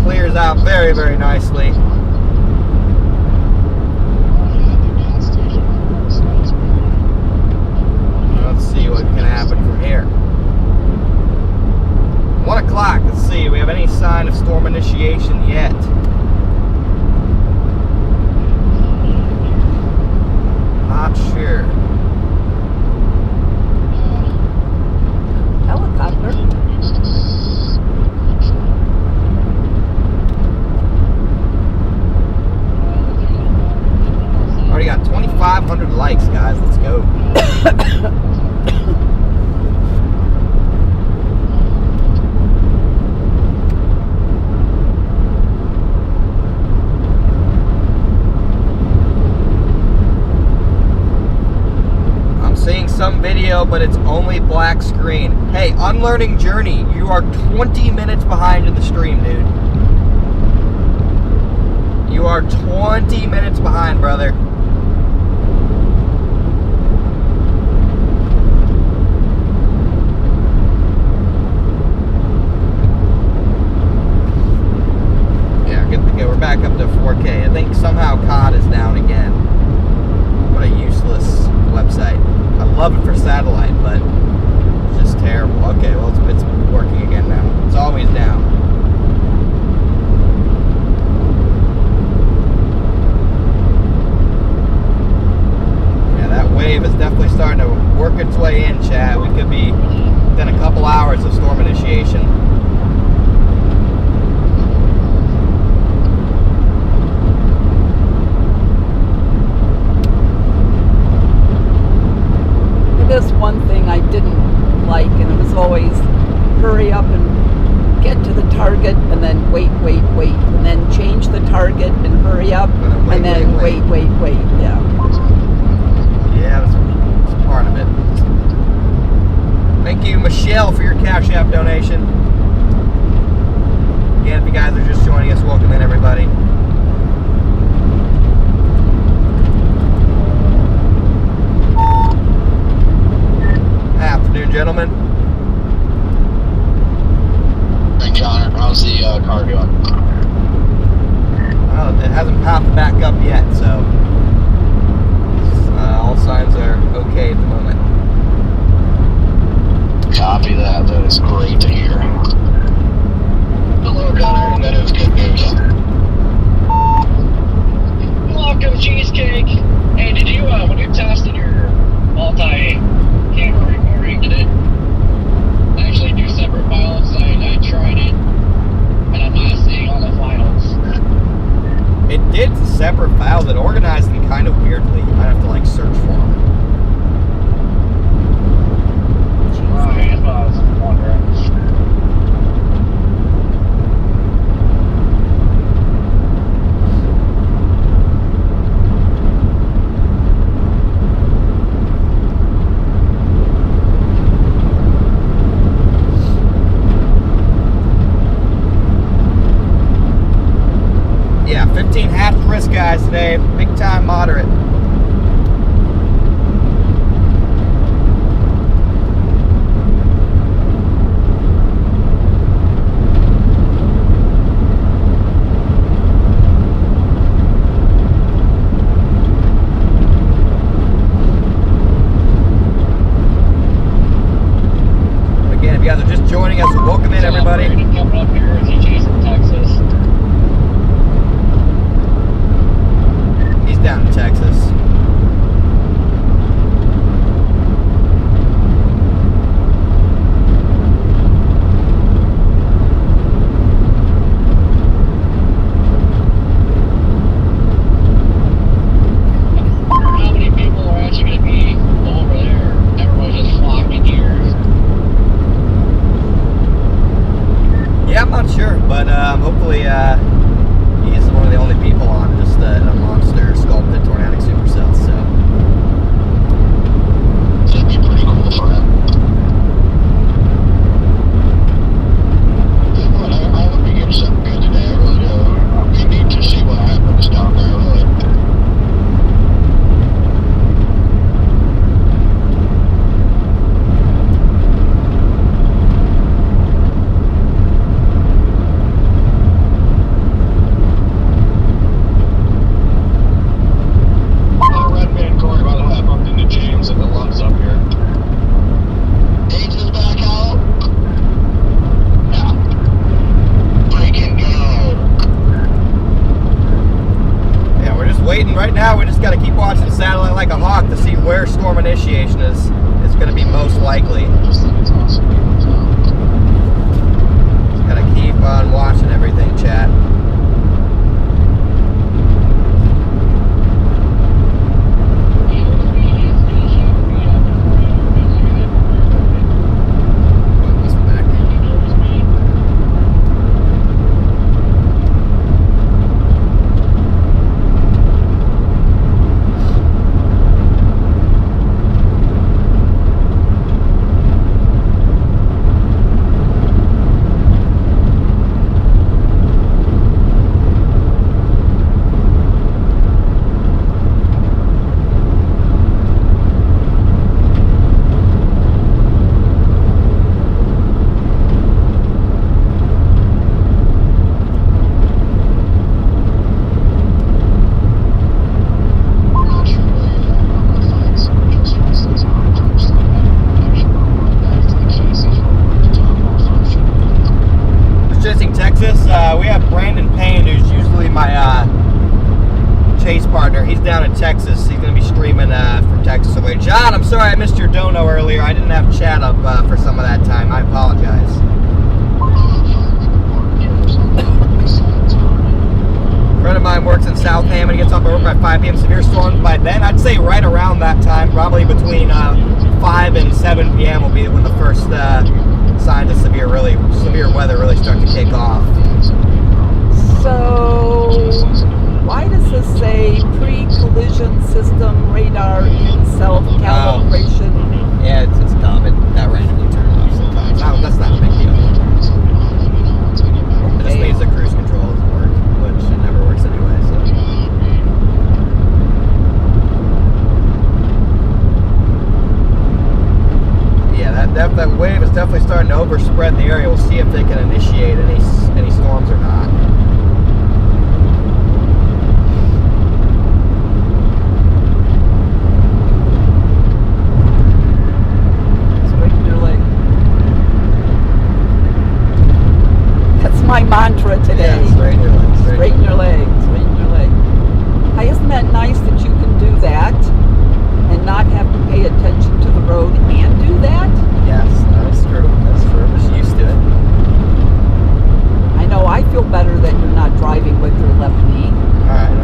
Clears out very, very nicely. Let's see what can happen from here. 1 o'clock. Let's see. Do we have any sign of storm initiation yet? Not sure. Helicopter. Already got 2,500 likes, guys. Let's go. I'm seeing some video, but it's only black screen. Hey, Unlearning Journey, you are 20 minutes behind in the stream, dude. You are 20 minutes behind, brother. Yeah, good to go. We're back up to 4K. I think somehow COD is down again. What a useless website. I love it for satellite, but it's just terrible. Okay, well, it's working again now. It's always down. Yeah, that wave is definitely starting to work its way in, chat. We could be within a couple hours of storm initiation. This one thing I didn't like, and it was always hurry up and get to the target, and then wait, and then change the target and hurry up, and then wait. Yeah. Yeah, that's part of it. Thank you, Michelle, for your Cash App donation. Again, if you guys are just joining us, welcome in, everybody. Afternoon, gentlemen. Hey, Connor, how's the car going? Well, it hasn't popped back up yet, so all signs are okay at the moment. Copy that. That is great to hear. Hello, Connor. That is good news. Welcome, Cheesecake. Hey, did you, when you tested your multi-camera recording, did it actually do separate files? I tried it, and I'm not seeing all the files. It did separate files. It organized them kind of weirdly. You might have to like search for them. Okay, that's what I was wondering. Yeah, 15 half risk guys today. Big time moderate. Again, if you guys are just joining us, welcome in, everybody. Coming up here as he chases Texas. He's down in Texas. where storm initiation is going to be most likely. Just think it's awesome. Gotta keep on watching everything, chat. We have Brandon Payne, who's usually my chase partner. He's down in Texas. He's going to be streaming from Texas away. John, I'm sorry I missed your dono earlier. I didn't have chat up for some of that time. I apologize. A friend of mine works in Southam and he gets off at work by 5 p.m. Severe storms by then. I'd say right around that time, probably between 5 and 7 p.m. will be when the first signs of severe weather really start to kick off. So, why does this say pre-collision system radar in self-calibration? Yeah, it's dumb. That randomly turns off sometimes. No, that's not a big deal. It just means the cruise control doesn't work, which it never works anyway. So. Yeah, that wave is definitely starting to overspread the area. We'll see if they can initiate any storms or not. My mantra today. Yeah, straighten your legs. Straighten your legs. Straighten your legs. Hey, isn't that nice that you can do that and not have to pay attention to the road and do that? Yes, that's true. That's true. I'm just used to it. I know. I feel better that you're not driving with your left knee. All right.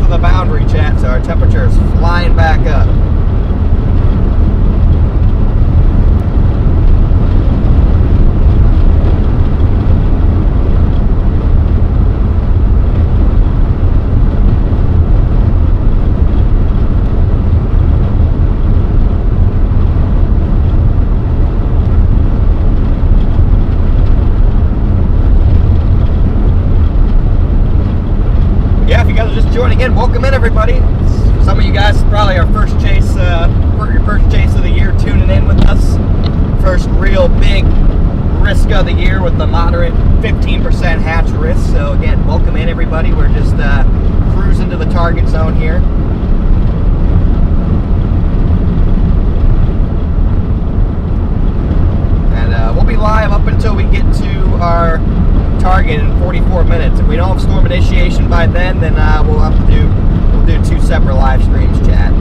The boundary, chat, so our temperature is flying back up. Joining in, welcome in everybody. Some of you guys probably our first chase, your first chase of the year, tuning in with us. First real big risk of the year with the moderate 15% hatch risk. So again, welcome in everybody. We're just cruising to the target zone here. And we'll be live up until we get to our target in 44 minutes. If we don't have storm initiation by then we'll have to do 2 separate live streams, chat.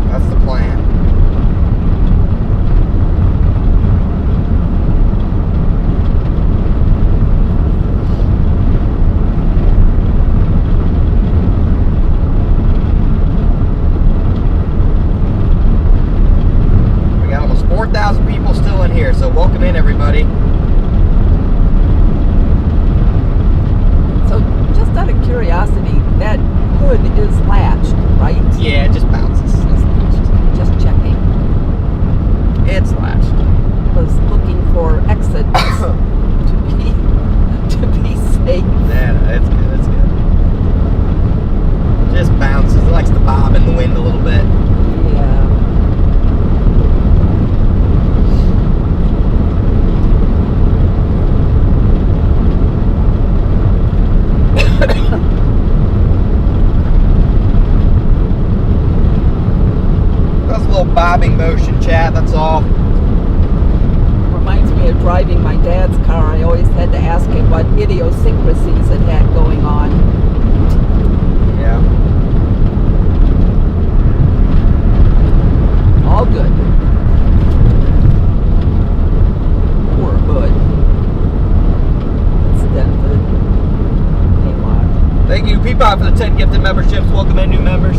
That's the plan. We got almost 4,000 people still in here, so welcome in everybody. So, just out of curiosity, that hood is latched, right? Yeah, it just bounces. It's latched. Just checking. It's latched. Was looking for exits to be safe. Yeah, that's good. That's good. Just bounces. It likes to bob in the wind a little bit. Yeah. Coupon for the 10 gifted memberships. Welcome in new members.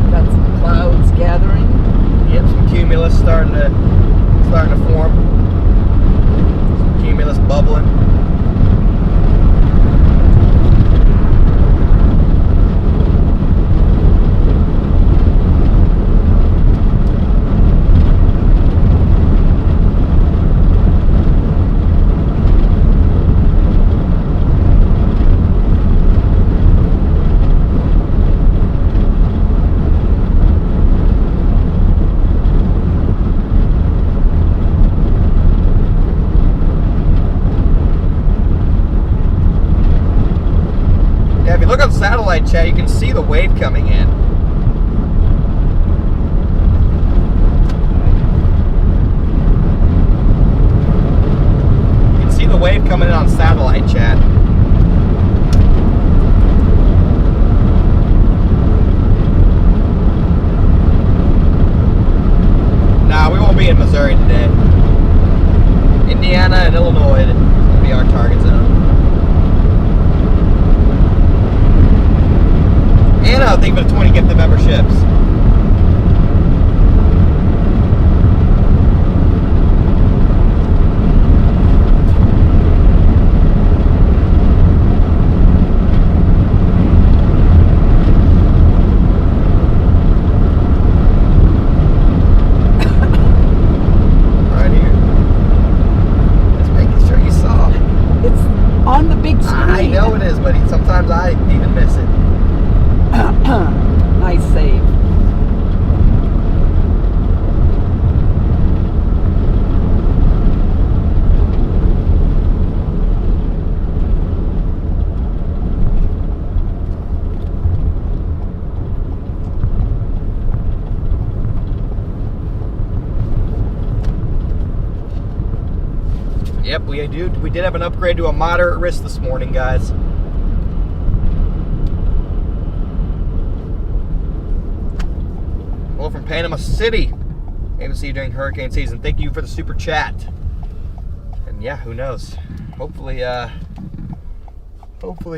Got some clouds gathering. Yep, some cumulus starting to form. Some cumulus bubbling. Yeah, if you look on satellite chat, you can see the wave coming in. You can see the wave coming in on satellite chat. Nah, we won't be in Missouri today. Indiana and Illinois will be our target zone. Anna, thank you for the 20 gifted memberships. Right here. Just making sure you saw. It's on the big screen. I know it is, buddy. Sometimes I even miss it. Nice save. Yep, we did have an upgrade to a moderate risk this morning, guys. Hello from Panama City. Aim to see you during hurricane season. Thank you for the super chat. And yeah, who knows? Hopefully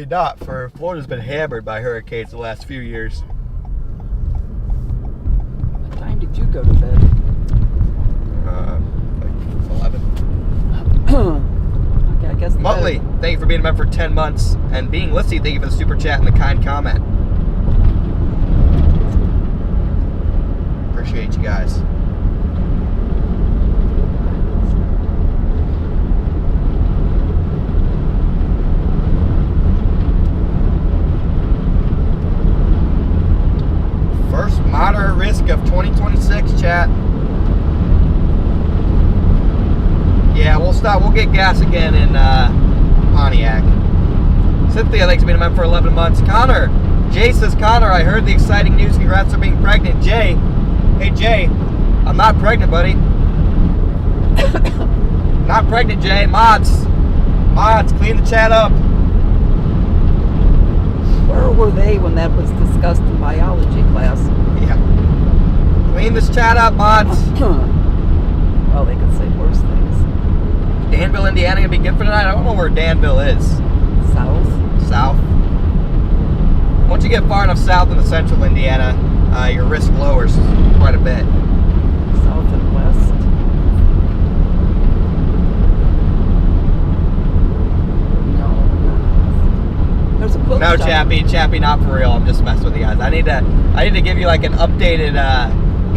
not. For Florida's been hammered by hurricanes the last few years. What time did you go to bed? Like 11. Okay, I guess. Muttley, thank you for being a member for 10 months. And being Lissy, thank you for the super chat and the kind comment. Appreciate you guys. First moderate risk of 2026, chat. Yeah, we'll stop. We'll get gas again in Pontiac. Cynthia, thanks for being a member for 11 months. Connor, Jay says, Connor, I heard the exciting news. Congrats on being pregnant. Jay, hey Jay, I'm not pregnant, buddy. Not pregnant, Jay. Mods, clean the chat up. Where were they when that was discussed in biology class? Yeah. Clean this chat up, mods. Well, they could say worse things. Danville, Indiana, gonna be good for tonight. I don't know where Danville is. South. Once you get far enough south into central Indiana, your risk lowers quite a bit. South and west. No. There's a quilt No, shop. Chappie, not for real. I'm just messing with you guys. I need to give you like an updated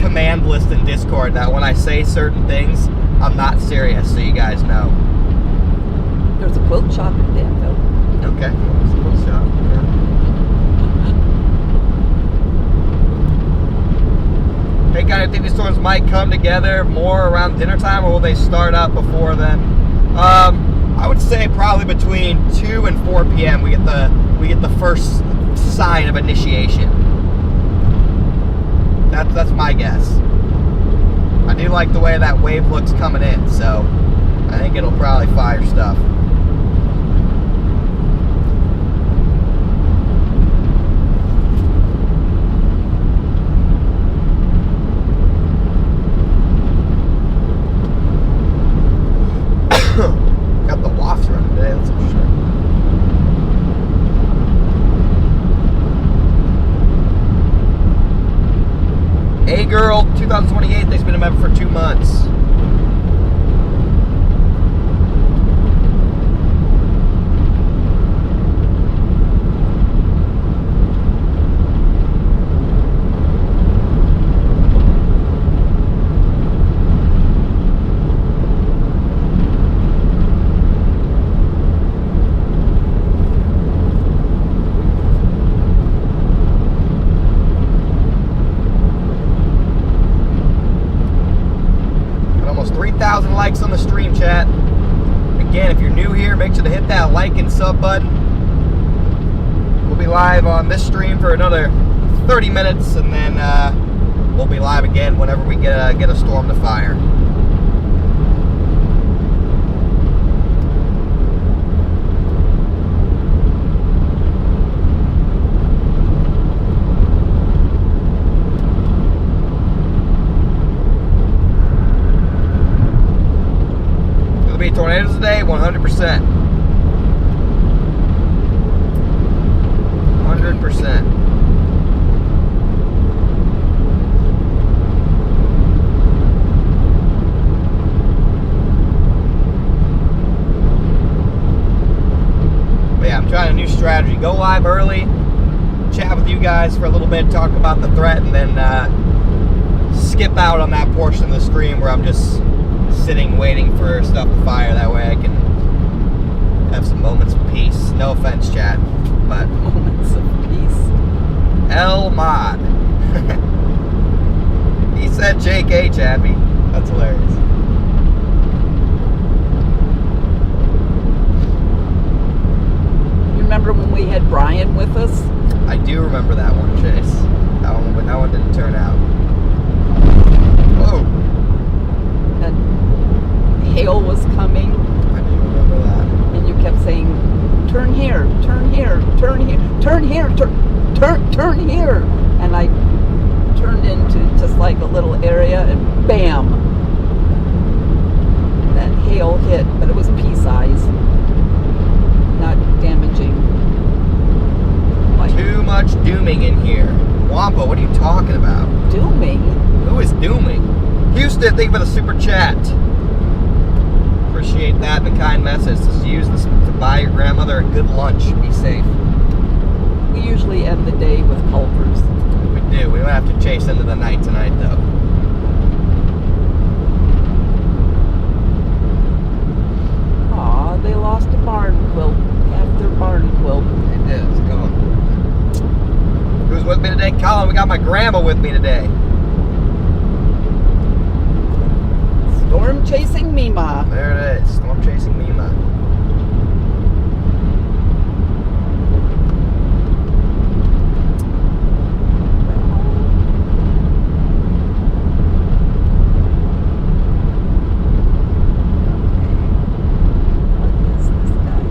command list in Discord that when I say certain things, I'm not serious, so you guys know. There's a quilt shop in Danville. Okay. Quilt shop. Yeah. Hey, guys, I think these storms might come together more around dinner time, or will they start up before then? I would say probably between 2 and 4 p.m. we get the first sign of initiation. That's my guess. I do like the way that wave looks coming in, so I think it'll probably fire stuff. a member for 2 months. Almost 3,000 likes on the stream, chat. Again, if you're new here, make sure to hit that like and sub button. We'll be live on this stream for another 30 minutes, and then we'll be live again whenever we get a storm to fire. Tornadoes today, 100%. 100%. But yeah, I'm trying a new strategy. Go live early, chat with you guys for a little bit, talk about the threat, and then skip out on that portion of the stream where I'm just sitting waiting for stuff to fire. That way I can have some moments of peace. No offense, chat, but Moments of peace. L mod. He said JK, Chappy. That's hilarious. You remember when we had Brian with us? I do remember that one, Chase. That one didn't turn out. Whoa. And hail was coming, I do remember that. and you kept saying, turn here, turn here, turn here, turn here, turn here. And I turned into just like a little area, and bam, that hail hit, but it was pea size, not damaging. Like Too much dooming in here. Wampa, what are you talking about? dooming. Who is dooming? Houston, thank you for the super chat. Appreciate that and the kind message. Just use this to buy your grandmother a good lunch. Be safe. We usually end the day with culvers. We do. We don't have to chase into the night tonight, though. Aw, they lost a barn quilt. Half their barn quilt. It is. It's gone. Who's with me today? Colin, we got my grandma with me today. Storm chasing Mima. There it is. Storm chasing Mima. What is this guy?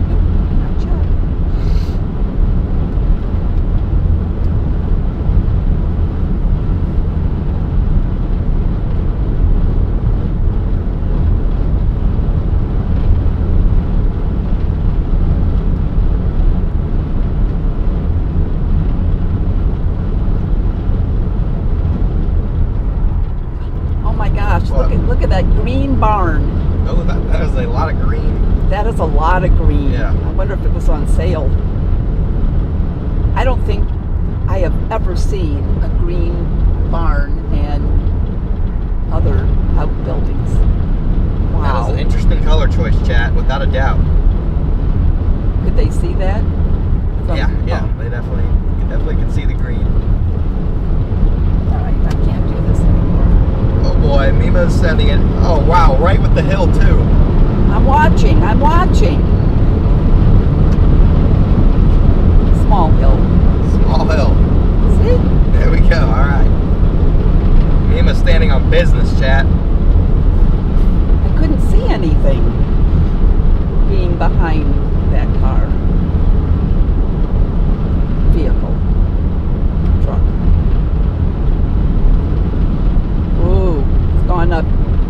Nope, not yet. Oh my gosh, What? look at that green barn. Oh, that is a lot of green. That is a lot of green. Yeah. I wonder if it was on sale. I don't think I have ever seen a green barn and other outbuildings. That Wow. is an interesting color choice, chat, without a doubt. Could they see that? Yeah. Oh, They definitely can see the green. all right, I can't do this anymore. Oh boy, Mima's sending it. Oh wow, right with the hill too. I'm watching. Small hill. Small hill. See? There we go. All right. Mima's standing on business, chat. I couldn't see anything being behind that car. Vehicle. Truck. Ooh, it's gone up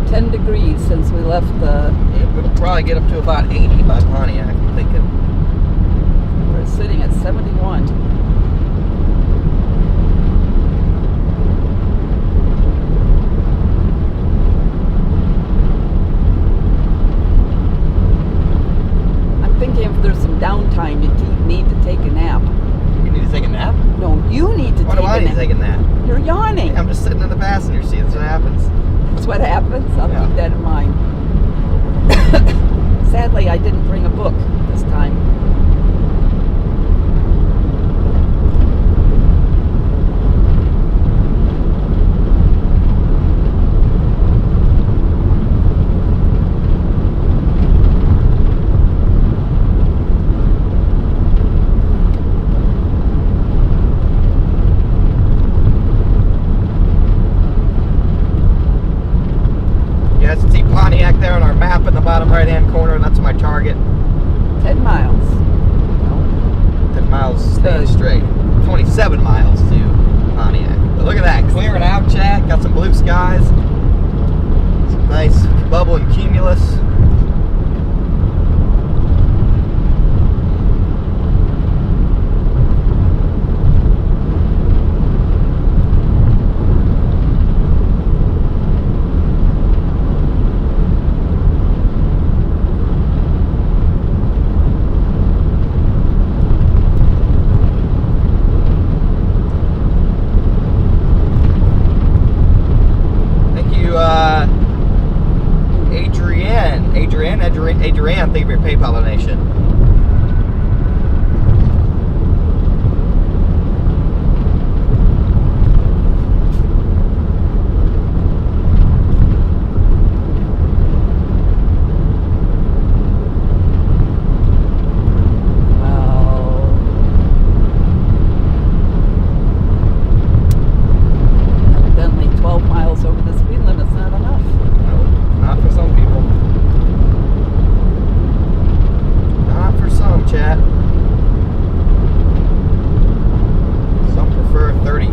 10 degrees since we left the... It'll probably get up to about 80 by Pontiac, I'm thinking. We're sitting at 71. downtime, you need to take a nap. You need to take a nap? No, you need to Why take do I a need to nap. take a nap? You're yawning. I'm just sitting in the passenger seat. That's what happens. That's what happens. I'll Yeah. keep that in mind. Sadly, I didn't bring a book this time. You guys can see Pontiac there on our map in the bottom right-hand corner. That's my target. 10 miles. 10 miles staying Good. straight. 27 miles to Pontiac. But look at that, clearing out, chat. Got some blue skies. Some nice bubbling cumulus. Thank you, Adrienne, thank you for your PayPal donation. Well, evidently 12 miles over the speed limit's not enough. No, not for some people. Not for some, chat. Some prefer 30.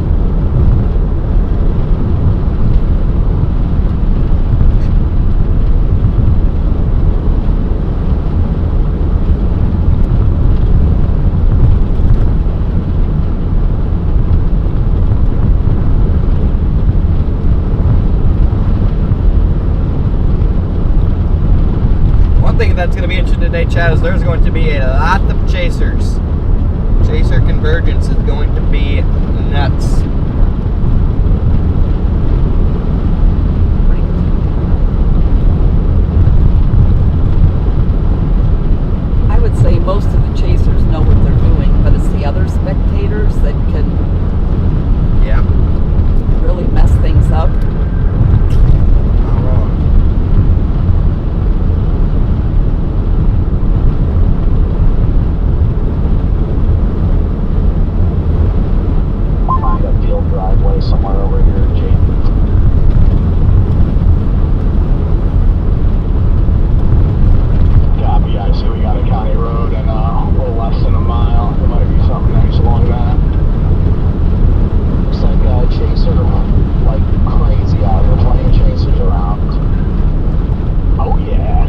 One thing that's going to be interesting today, chat, is there's going to be a lot of chasers. Chaser convergence is going to be nuts. I would say most of the chasers know what they're doing, but it's the other spectators that can Yeah, really mess things up. not wrong. Find a field driveway somewhere over here, Jake. Copy, I see we got a county road and a little less than a mile. There might be something nice along that. Looks like a chaser like crazy out here, plenty of chasers around. Oh yeah.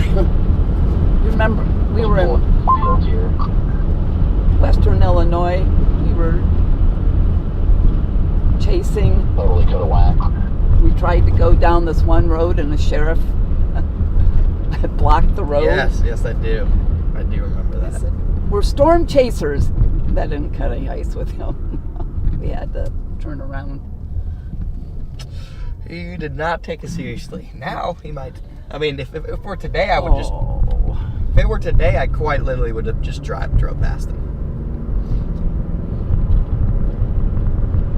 You remember, we were in Field here. Western Illinois. We were chasing. Totally could have whacked. We tried to go down this one road and the sheriff had blocked the road. Yes, I do. I do remember I that. said, we're storm chasers. That didn't cut any ice with him. We had to turn around. You did not take it seriously. Now he might. I mean, if it were today, I would just. Oh. If it were today, I quite literally would have just drove past him.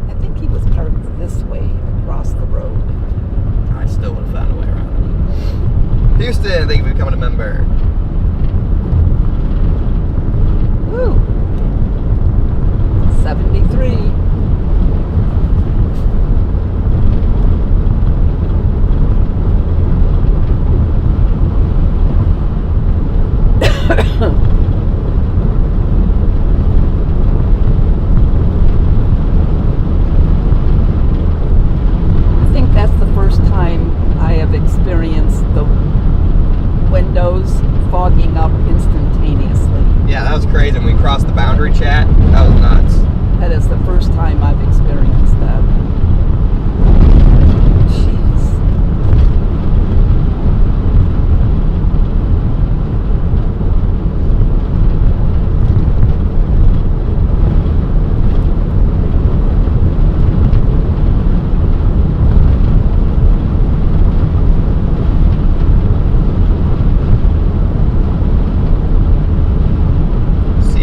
I think he was parked this way across the road. I still would have found a way around. Houston, thank you for becoming a member. Woo! 73. I think that's the first time I have experienced the windows across the boundary, chat. That was nuts. That is the first time I've experienced that. Jeez.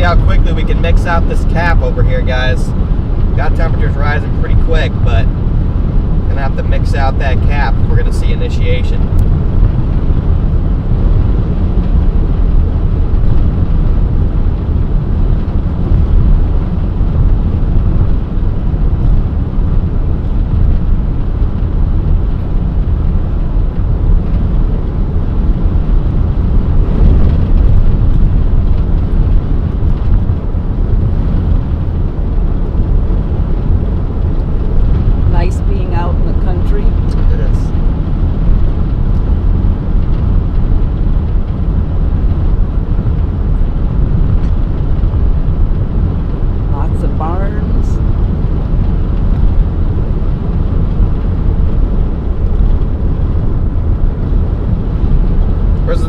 How quickly we can mix out this cap over here, guys. Got temperatures rising pretty quick, but gonna have to mix out that cap if we're gonna see initiation.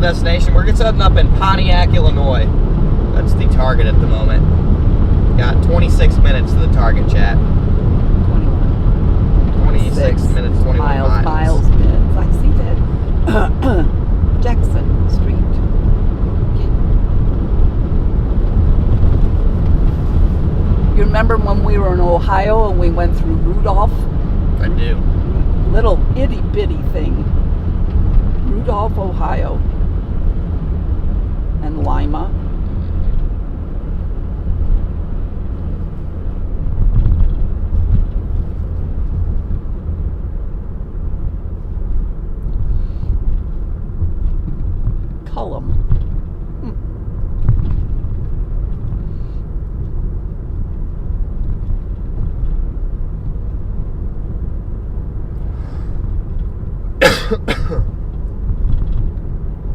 Destination. We're setting up in Pontiac, Illinois. That's the target at the moment. Got 26 minutes to the target, chat. 21. 26 minutes, 21 miles. Miles, minutes. I see that. Jackson Street. Okay. You remember when we were in Ohio and we went through Rudolph? I do. Little itty bitty thing. Rudolph, Ohio. And Lima. Cullum.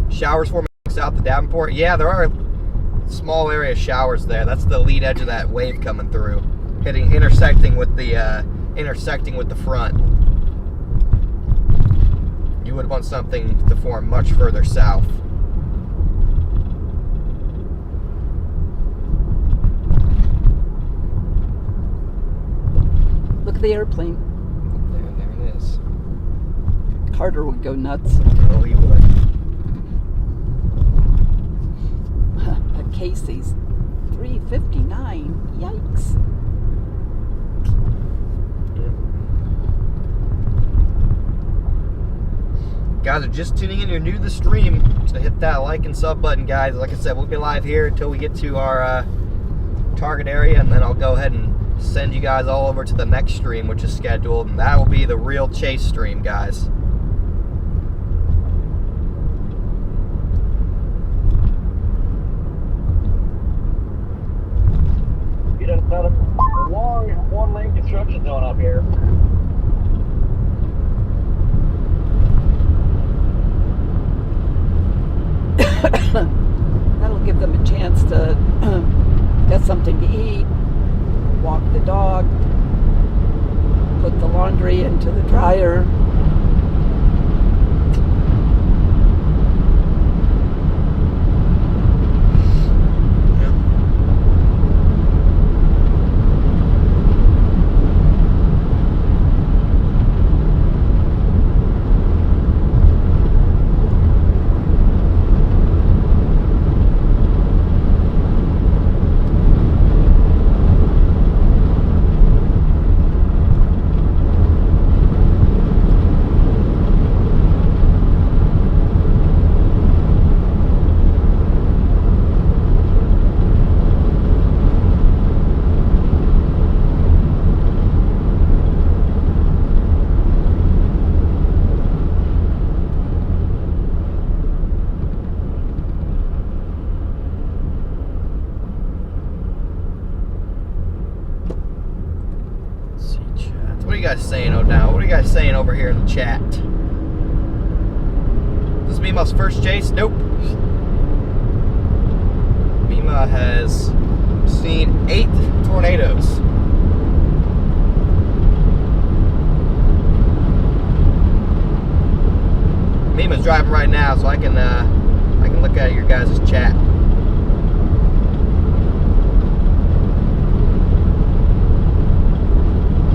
Showers forming south of Davenport. Yeah, there are small area showers there. That's the lead edge of that wave coming through, intersecting with the front. You would want something to form much further south. Look at the airplane. There it is. Carter would go nuts. Oh, he would. At Casey's. 359. Yikes. Guys are just tuning in, you're new to the stream, so hit that like and sub button, guys. Like I said, we'll be live here until we get to our target area, and then I'll go ahead and send you guys all over to the next stream, which is scheduled, and that will be the real chase stream, guys. You done found a long one-lane construction zone up here. That'll give them a chance to get something to eat, walk the dog, put the laundry into the dryer. What are you guys saying, O'Dowd? What are you guys saying over here in the chat? This is Mima's first chase? Nope. Mima has seen 8 tornadoes. Mima's driving right now, so I can look at your guys' chat.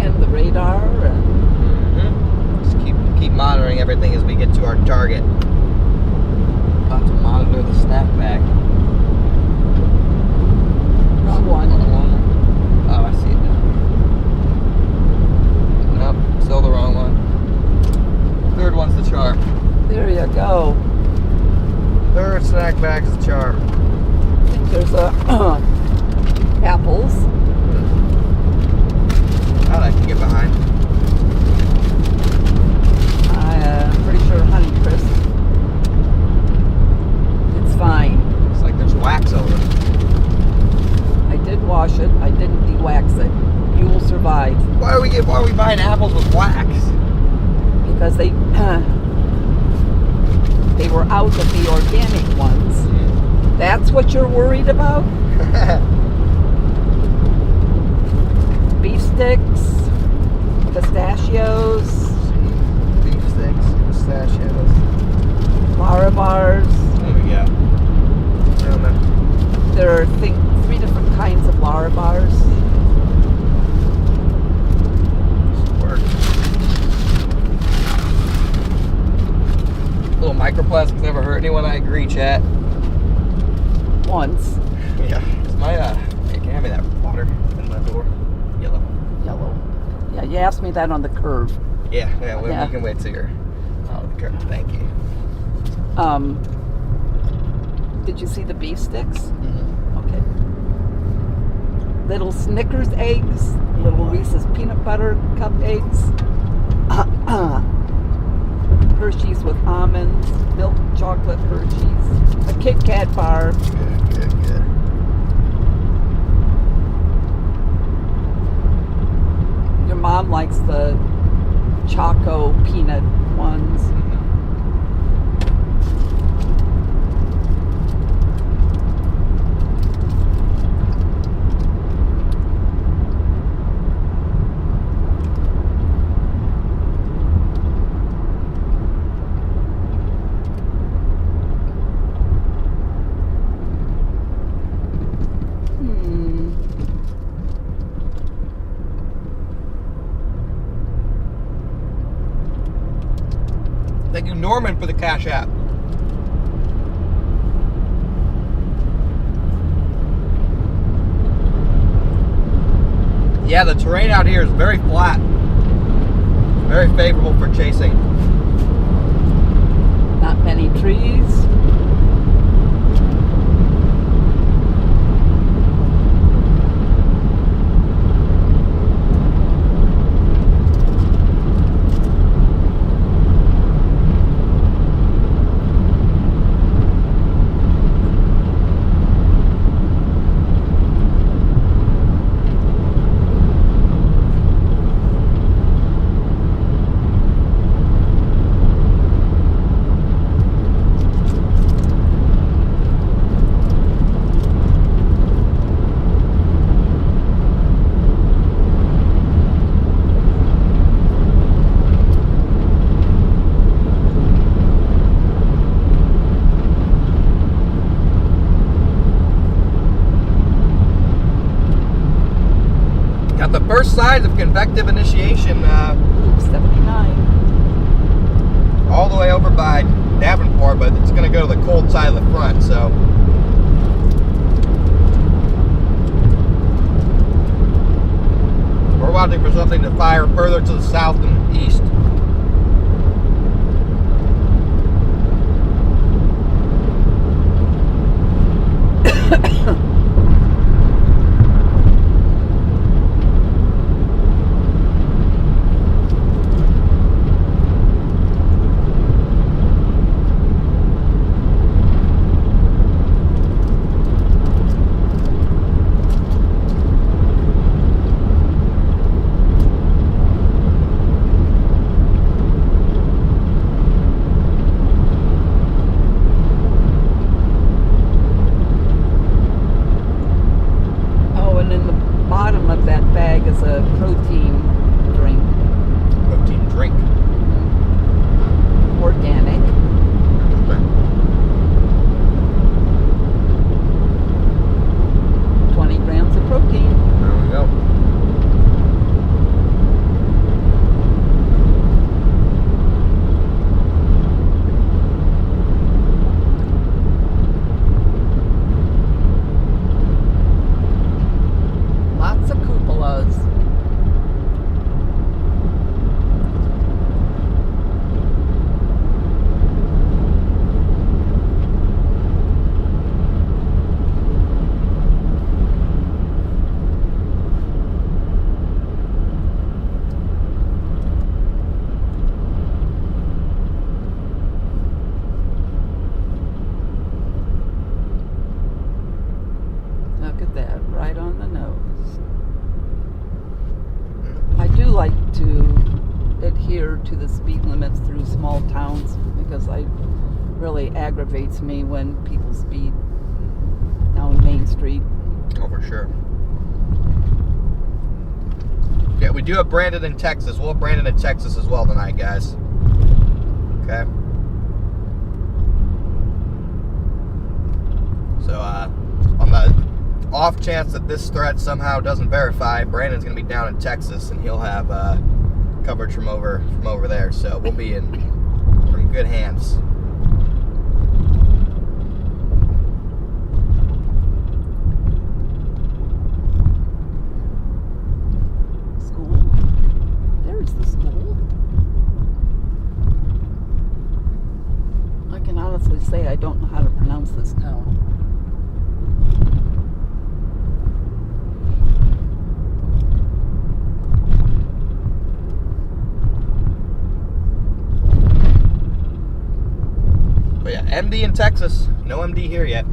And the radar. Just keep monitoring everything as we get to our target. About to monitor the snapback. Wrong one. Oh, I see it now. Nope, still the wrong one. Third one's the charm. There you go. Third snackback's the charm. I think there's apples. That I can get behind. I'm pretty sure Honeycrisp. It's fine. It's like there's wax over it. I did wash it. I didn't de-wax it. You will survive. Why are we buying apples with wax? Because they were out of the organic ones. That's what you're worried about? Beef sticks, pistachios, Beef sticks, pistachios. Lara bars. There we go. I don't know. There are 3 different kinds of Lara bars. Little microplastics never hurt anyone. I agree, chat. Once. Yeah. It's my hey, can you hand me that water in my door? Yellow. Yellow. Yeah, you asked me that on the curve. Yeah. We Yeah. can wait till you're on the curve. Thank you. Did you see the beef sticks? Mm-hmm. Okay. Little Snickers eggs, little Reese's peanut butter cup eggs. Hershey's with almonds, milk chocolate Hershey's, a Kit Kat bar. Good. Your mom likes the Choco peanut ones. Thank you, Norman, for the Cash App. Yeah, the terrain out here is very flat. Very favorable for chasing. Not many trees. Got the first signs of convective initiation 79. all the way over by Davenport, but it's going to go to the cold side of the front, so. We're watching for something to fire further to the south and east. Look at that, right on the nose. I do like to adhere to the speed limits through small towns because it really aggravates me when people speed down Main Street. Oh, for sure. Yeah, we do have Brandon in Texas. We'll have Brandon in Texas as well tonight, guys. Okay. So, on the off chance that this thread somehow doesn't verify, Brandon's going to be down in Texas, and he'll have coverage from over there. So we'll be in good hands. School. There's the school. I can honestly say I don't know how to pronounce this town. But yeah, MD in Texas. No MD here yet.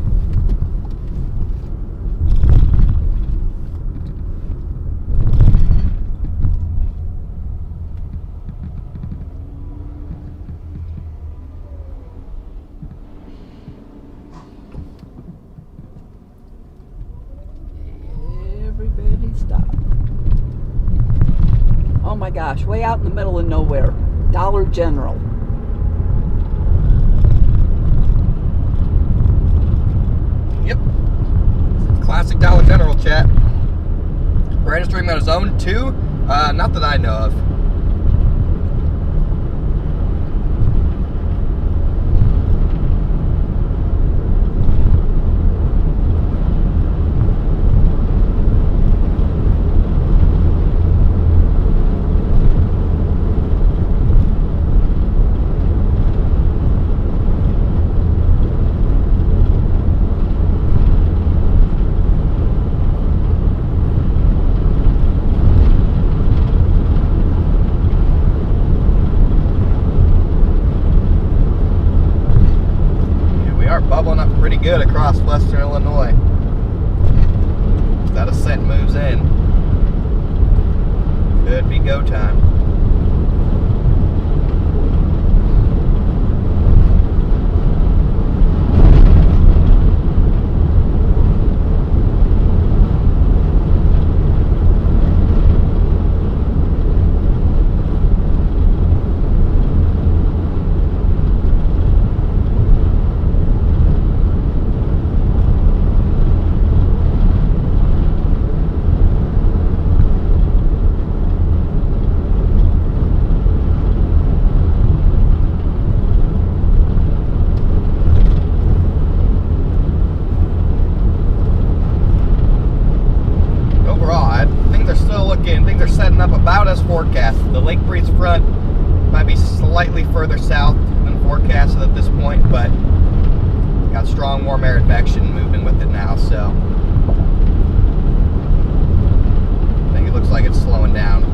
Everybody stop. Oh my gosh, way out in the middle of nowhere. Dollar General. Yep. Classic Dollar General, chat. Brandon's streaming on his own too? Not that I know of. Bubbling up pretty good across western Illinois. If that ascent moves in, could be go time. Things are setting up about as forecasted. The Lake Breeze front might be slightly further south than forecasted at this point, but got strong warm air advection moving with it now, so I think it looks like it's slowing down.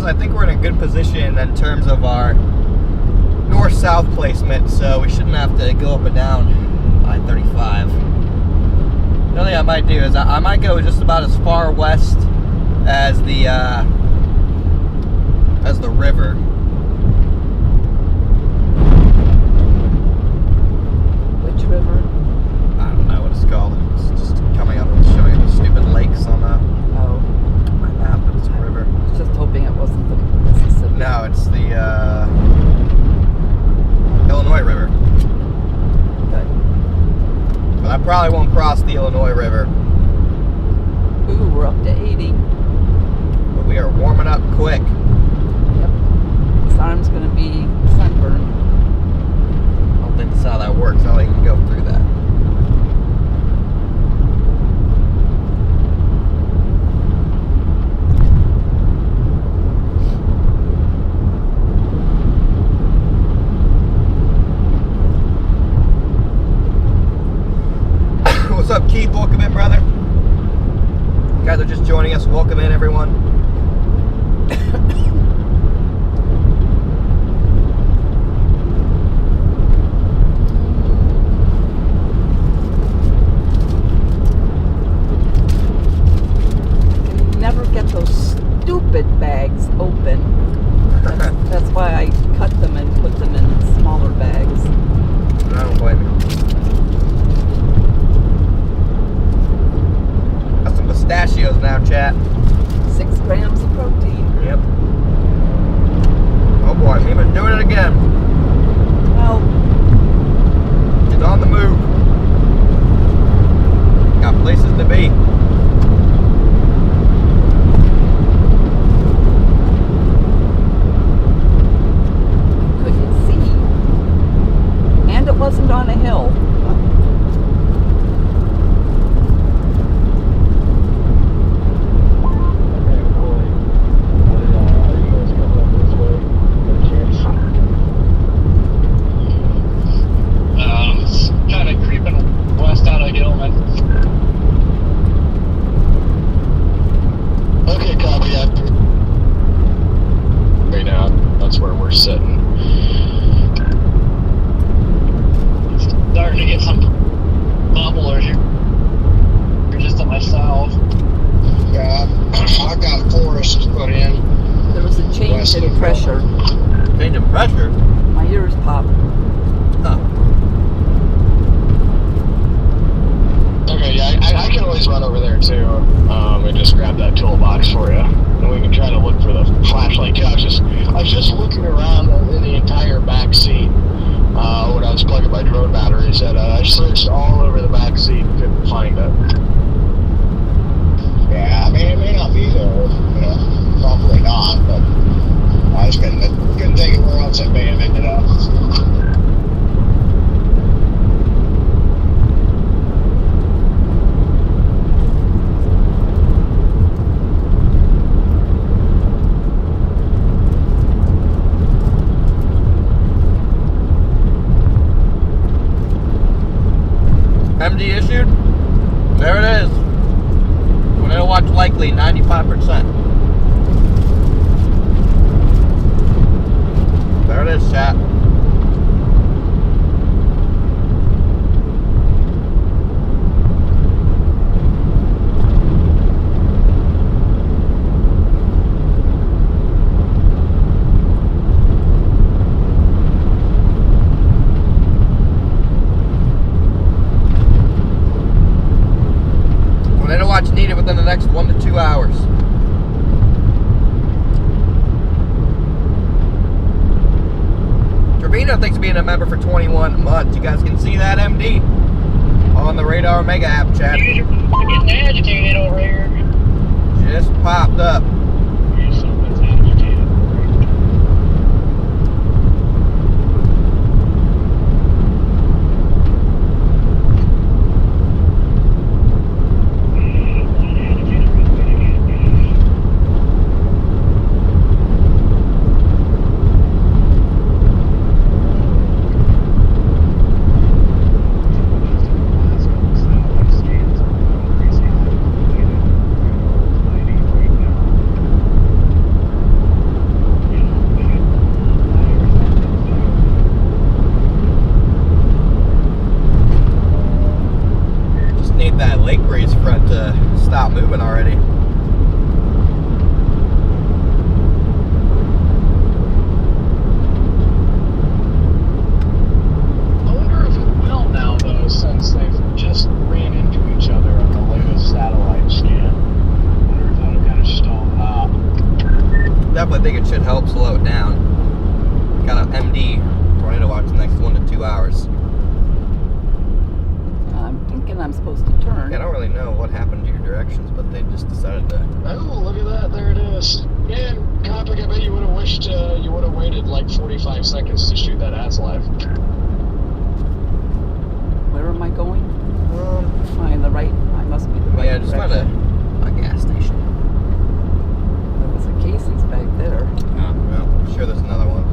I think we're in a good position in terms of our north-south placement, so we shouldn't have to go up and down I-35. The only thing I might do is I might go just about as far west as the river. Which river? I don't know what it's called. It's just coming up and showing up the stupid lakes on Oh, my map, but it's a river. I was just hoping it wasn't the Mississippi. No, it's the Illinois River. Okay. But I probably won't cross the Illinois River. Ooh, we're up to 80. But we are warming up quick. Yep. This arm's going to be sunburned. I don't think that's how that works. How you can go through that. What's up, Keith? Welcome in, brother. You guys are just joining us. Welcome in, everyone. Never get those stupid bags open. That's why I cut them and put them in smaller bags. I don't blame you. Got some pistachios now, chat. 6 grams of protein. Yep. Oh boy, he was doing it again. Well, He's on the move. Got places to be. couldn't see. And it wasn't on a hill. Kind of creeping west out of Gilman. Okay, copy that. Right now, that's where we're sitting. Starting to get some bubblers here. You're just to my south. Yeah, I got forests put in. There was a change West in of pressure. Change in pressure. My ears popped. Huh. Okay, yeah, I can always run over there too, and just grab that toolbox for you, and we can try to look for the flashlight. I was just looking around in the entire back seat when I was plugging my drone batteries, and I searched all over the back seat and couldn't find it. Yeah, I mean, it may not be there, probably not, but I just couldn't think of where else it may have ended up. MD issued. There it is. Tornado watch likely 95%. There it is, chat. Tornado watch needed within the next 1 to 2 hours. Trevino thinks being a member for 21 months. You guys can see that, MD, on the Radar Mega app, chat. You're getting agitated over here. Just popped up. Something's agitated over here. stop moving already. I wonder if it will now, though, since they've just ran into each other on the latest satellite scan. I wonder if that'll kind of stall it out. Definitely think it should help slow it down. Got an MD tornado watch the next 1 to 2 hours. I'm thinking I'm supposed to turn. Yeah, I don't really know what happened to your directions, but they just decided to. Oh, look at that. There it is. Yeah, and Copic, I bet you would have wished you would have waited like 45 seconds to shoot that ass live. Where am I going? Am I in the right? I must be the right Yeah, just found direction. a gas station. There was a Casey's back there. Oh, well, I'm sure there's another one.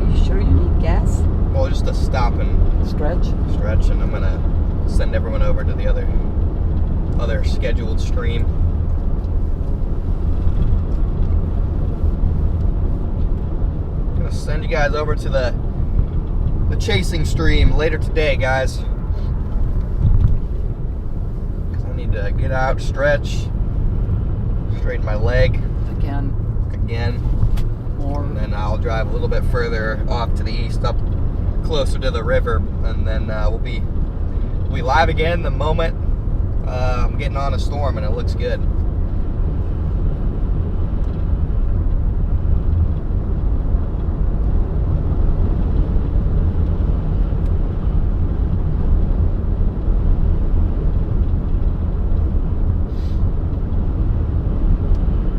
Are you sure you need gas? Well, just to stop and Stretch? stretch, and I'm gonna send everyone over to the other scheduled stream. Gonna send you guys over to the chasing stream later today, guys. 'Cause I need to get out, stretch, straighten my leg Again. More. and then I'll drive a little bit further off to the east, up closer to the river, and then we'll be live again the moment I'm getting on a storm, and it looks good.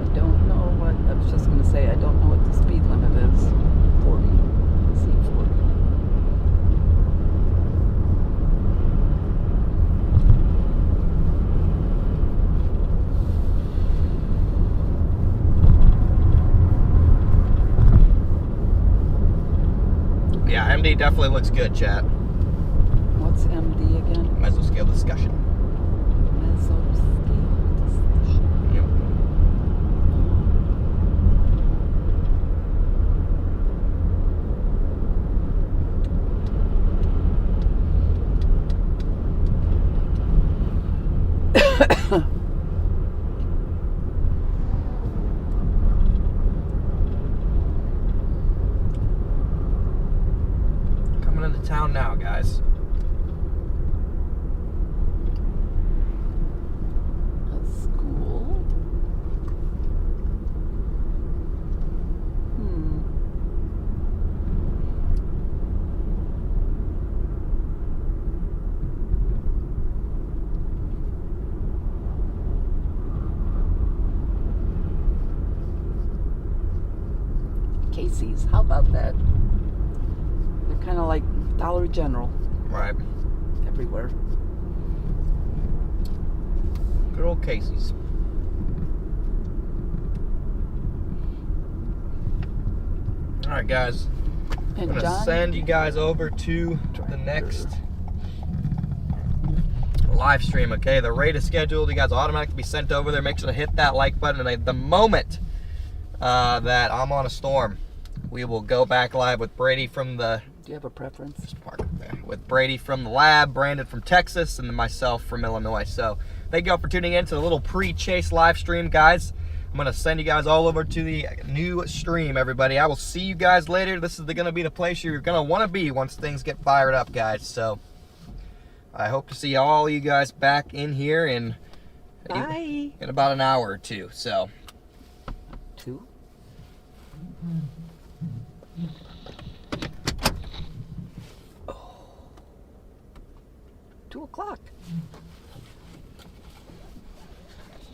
I don't know what, I was just going to say, I don't know what the speed limit is. 40. I see 40. Yeah, MD definitely looks good, chat. What's MD again? Mesoscale discussion. Mesoscale discussion. Yep. Coming into town now, guys. A school? Casey's, how about that? They're kind of like Dollar General Right. everywhere. Good old Casey's. Alright, guys. I'm And going to John, send you guys over to the next live stream, okay? The rate is scheduled. You guys will automatically be sent over there. Make sure to hit that like button. And the moment that I'm on a storm, we will go back live with Brady from the... do you have a preference? Just park it there. With Brady from the lab, Brandon from Texas, and then myself from Illinois. So thank you all for tuning in to the little pre-chase live stream, guys. I'm going to send you guys all over to the new stream, everybody. I will see you guys later. This is going to be the place you're going to want to be once things get fired up, guys. So I hope to see all you guys back in here in about an hour or two. So 2? Oh. 2 o'clock.